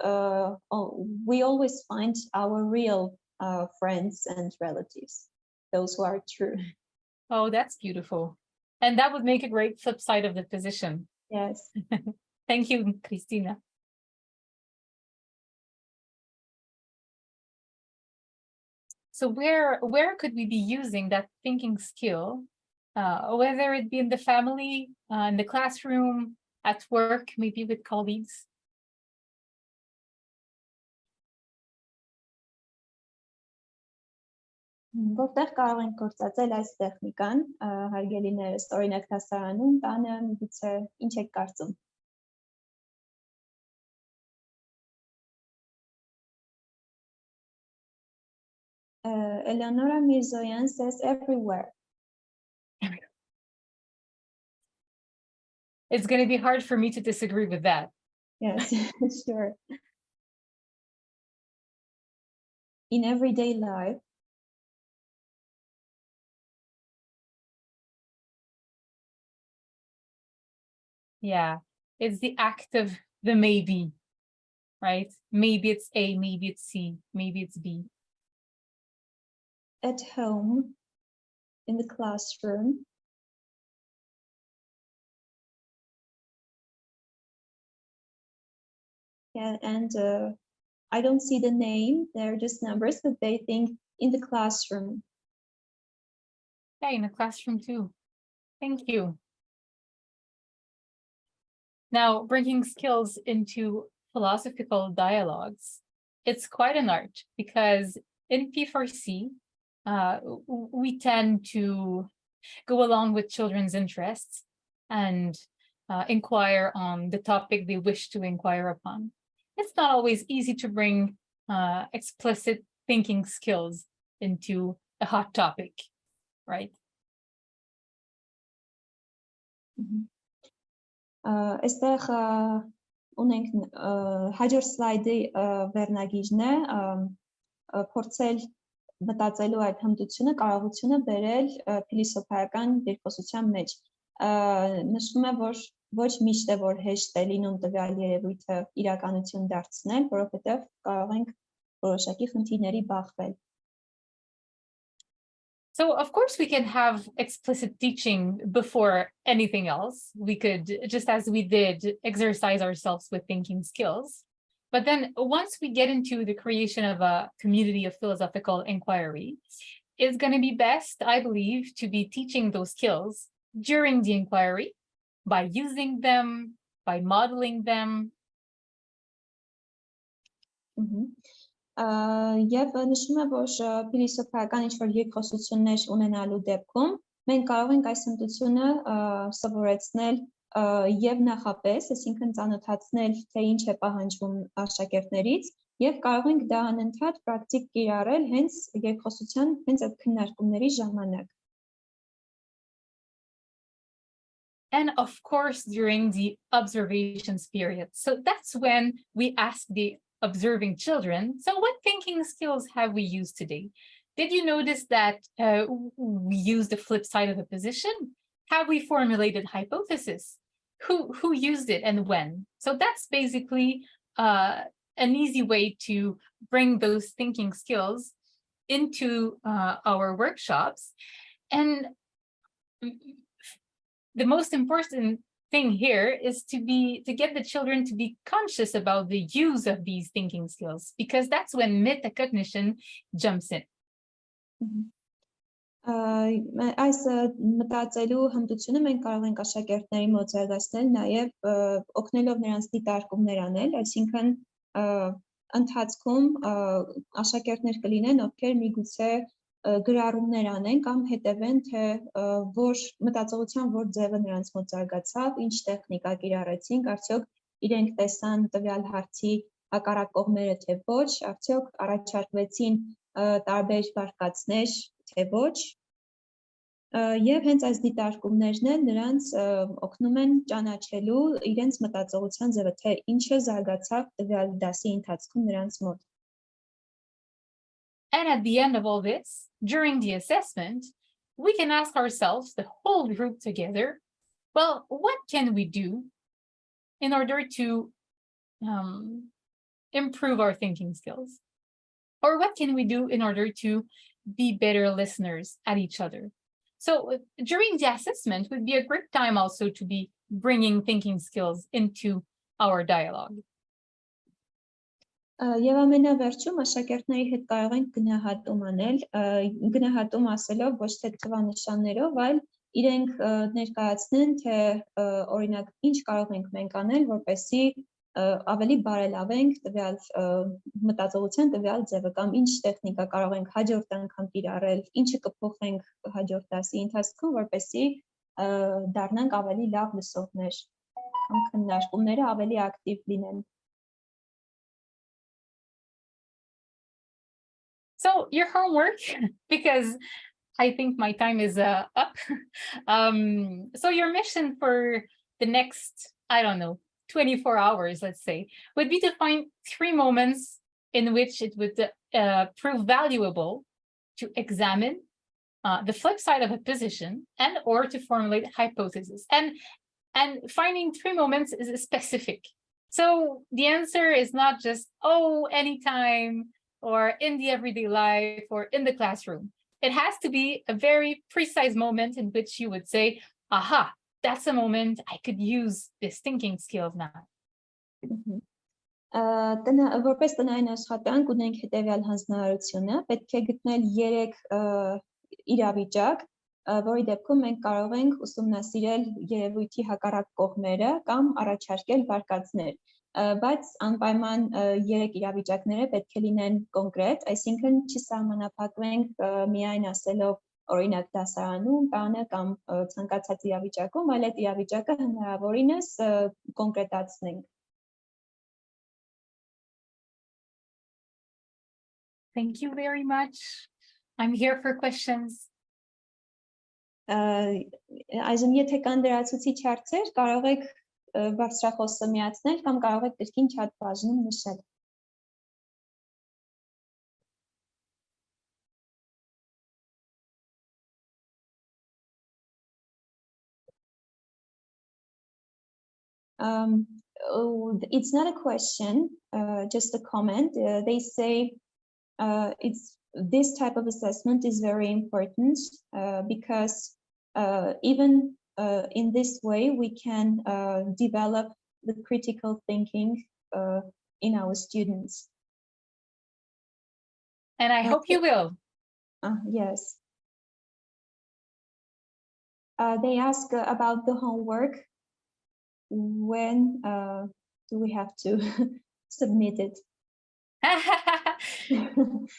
always find our real friends and relatives, those who are true. Oh, that's beautiful. And that would make a great flip side of the position. Yes. Thank you, Christina. So where could we be using that thinking skill, whether it be in the family, in the classroom, at work, maybe with colleagues? Որտեղ կարող ենք գործածել այս տեխնիկան, հարգելիներս, օրինակ դասարանում, տանը, միգուցե ինչ եք կարծում։ Eleonora Mirzoyan says everywhere. It's going to be hard for me to disagree with that. Yes, sure. In everyday life. Yeah, it's the act of the maybe, right? Maybe it's A, maybe it's C, maybe it's B. At home, in the classroom. Yeah, and I don't see the name, they're just numbers, but they think in the classroom. Yeah, in the classroom too. Thank you. Now, bringing skills into philosophical dialogues, it's quite an art because in P4C, we tend to go along with children's interests and inquire on the topic they wish to inquire upon. It's not always easy to bring explicit thinking skills into a hot topic, right? Այստեղ ունենք հաջորդ սլայդի վերնագիծն է փորձել մտածելու այդ հմտությունը, կարողությունը բերել փիլիսոփայական երկխոսության մեջ։ Նշվում է, որ ոչ միշտ է որ հեշտ է լինում տվյալ երևույթը իրականություն դարձնել, որովհետև կարող ենք որոշակի խնդիրների բախվել։ So, of course, we can have explicit teaching before anything else. We could, just as we did, exercise ourselves with thinking skills. But then once we get into the creation of a community of philosophical inquiry, it's going to be best, I believe, to be teaching those skills during the inquiry by using them, by modeling them. Եվ նշվում է, որ փիլիսոփայական ինչ-որ երկխոսություններ ունենալու դեպքում մենք կարող ենք այս հմտությունը սովորեցնել եւ նախապես, այսինքն ծանոթացնել, թե ինչ է պահանջվում աշակերտներից եւ կարող ենք դա անընդհատ պրակտիկ կիրառել հենց երկխոսության, հենց այդ քննարկումների ժամանակ։ and of course, during the observations period. So that's when we ask the observing children, so what thinking skills have we used today? Did you notice that we used the flip side of the position? Have we formulated hypothesis? Who used it and when? So that's basically an easy way to bring those thinking skills into our workshops. And the most important thing here is to get the children to be conscious about the use of these thinking skills, because that's when metacognition jumps in. Այս մտածելու հմտությունը մենք կարող ենք աշակերտների մոտ զարգացնել նաև օգնելով նրանց դիտարկումներ անել, այսինքն ընթացքում աշակերտներ կլինեն, ովքեր միգուցե գրառումներ անեն կամ հետևեն, թե որ մտածողության որ ձևը նրանց մոտ զարգացավ, ինչ տեխնիկա կիրառեցինք, արդյոք իրենք տեսան տվյալ հարցի հակառակ կողմերը, թե ոչ, արդյոք առաջարկվեցին տարբեր վարկածներ, թե ոչ, եւ հենց այս դիտարկումներն են նրանց օգնում են ճանաչելու իրենց մտածողության ձևը, թե ինչը զարգացավ տվյալ դասի ընթացքում նրանց մոտ. And at the end of all this, during the assessment, we can ask ourselves, the whole group together, well, what can we do in order to improve our thinking skills? Or what can we do in order to be better listeners at each other? So during the assessment would be a great time also to be bringing thinking skills into our dialogue. Եվ ամենավերջում աշակերտների հետ կարող ենք գնահատում անել, գնահատում ասելով ոչ թե թվանշաններով, այլ իրենք ներկայացնեն, թե օրինակ ինչ կարող ենք մենք անել, որպեսզի ավելի բարելավենք տվյալ մտածողության տվյալ ձևը, կամ ինչ տեխնիկա կարող ենք հաջորդ անգամ կիրառել, ինչը կփոխենք հաջորդ դասի ընթացքում, որպեսզի դառնանք ավելի լավ լսողներ, կամ քննարկումները ավելի ակտիվ լինեն. So your homework, because I think my time is up. So your mission for the next, I don't know, 24 hours, let's say, would be to find 3 moments in which it would prove valuable to examine the flip side of a position and or to formulate hypotheses. And finding 3 moments is specific. So the answer is not just, oh, anytime, or in the everyday life, or in the classroom. It has to be a very precise moment in which you would say, aha, that's a moment I could use this thinking skills now. Որպես տնային աշխատանք ունենք հետևյալ հանձնարարությունը, պետք է գտնել 3 իրավիճակ, որի դեպքում մենք կարող ենք ուսումնասիրել երևույթի հակառակ կողմերը կամ առաջարկել վարկածներ, բայց անպայման 3 իրավիճակները պետք է լինեն կոնկրետ, այսինքն չսահմանափակվենք միայն ասելով օրինակ դասարանում, տանը կամ ցանկացած իրավիճակում, այլ այդ իրավիճակը հնարավորինս կոնկրետացնենք. Thank you very much. I'm here for questions. Այժմ եթե կան դրացուցիչ հարցեր, կարող եք բարձրախոսը միացնել կամ կարող եք կրկին chat բաժնում նշել. It's not a question, just a comment. They say this type of assessment is very important because even in this way we can develop the critical thinking in our students. And I hope you will. Yes. They ask about the homework. When do we have to submit it?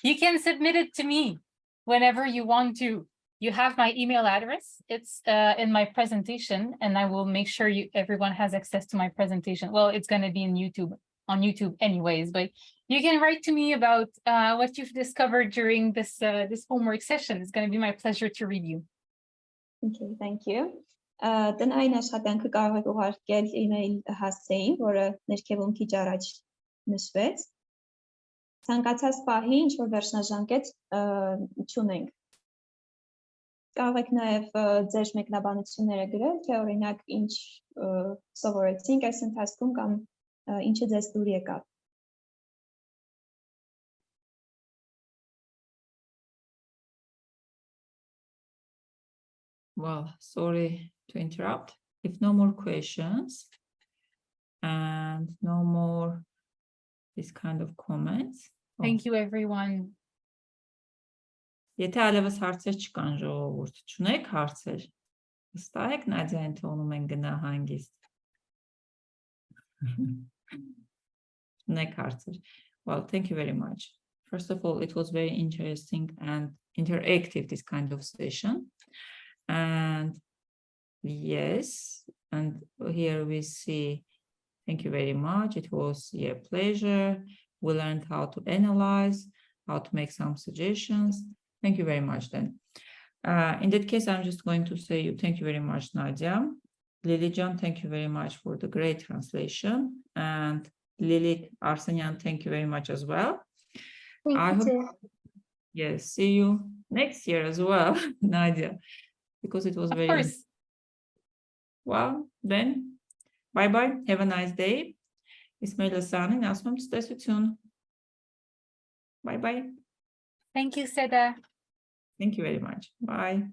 You can submit it to me whenever you want to. You have my email address. It's in my presentation, and I will make sure everyone has access to my presentation. Well, it's going to be on YouTube anyways, but you can write to me about what you've discovered during this homework session. It's going to be my pleasure to read you. Okay, thank you. Տնային աշխատանքը կարող եք ուղարկել email հասցեին, որը ներքևում քիչ առաջ նշվեց։ Ցանկացած պահի ինչ-որ վերջնաժամկետ չունենք։ Կարող եք նաև ձեր մեկնաբանությունները գրել, թե օրինակ ինչ սովորեցինք այս ընթացքում կամ ինչը ձեզ դուր եկավ։ Well, sorry to interrupt. If no more questions and no more this kind of comments. Thank you, everyone. Եթե այլևս հարցեր չկան ժողովուրդ, չունեք հարցեր, վստահ եք Նադիային թողնում են գնա հանգիստ։ Չունեք հարցեր. Well, thank you very much. First of all, it was very interesting and interactive, this kind of session. And yes, and here we see, thank you very much. It was a pleasure. We learned how to analyze, how to make some suggestions. Thank you very much then. In that case, I'm just going to say thank you very much, Nadia. Lilijan, thank you very much for the great translation. And Lilith Arsenyan, thank you very much as well. Thank you. Yes, see you next year as well, Nadia, because it was Of very... course. Well, then, bye-bye. Have a nice day. Ismail Hasanin, asmam tsutesutsun. Bye-bye. Thank you, Seda. Thank you very much. Bye.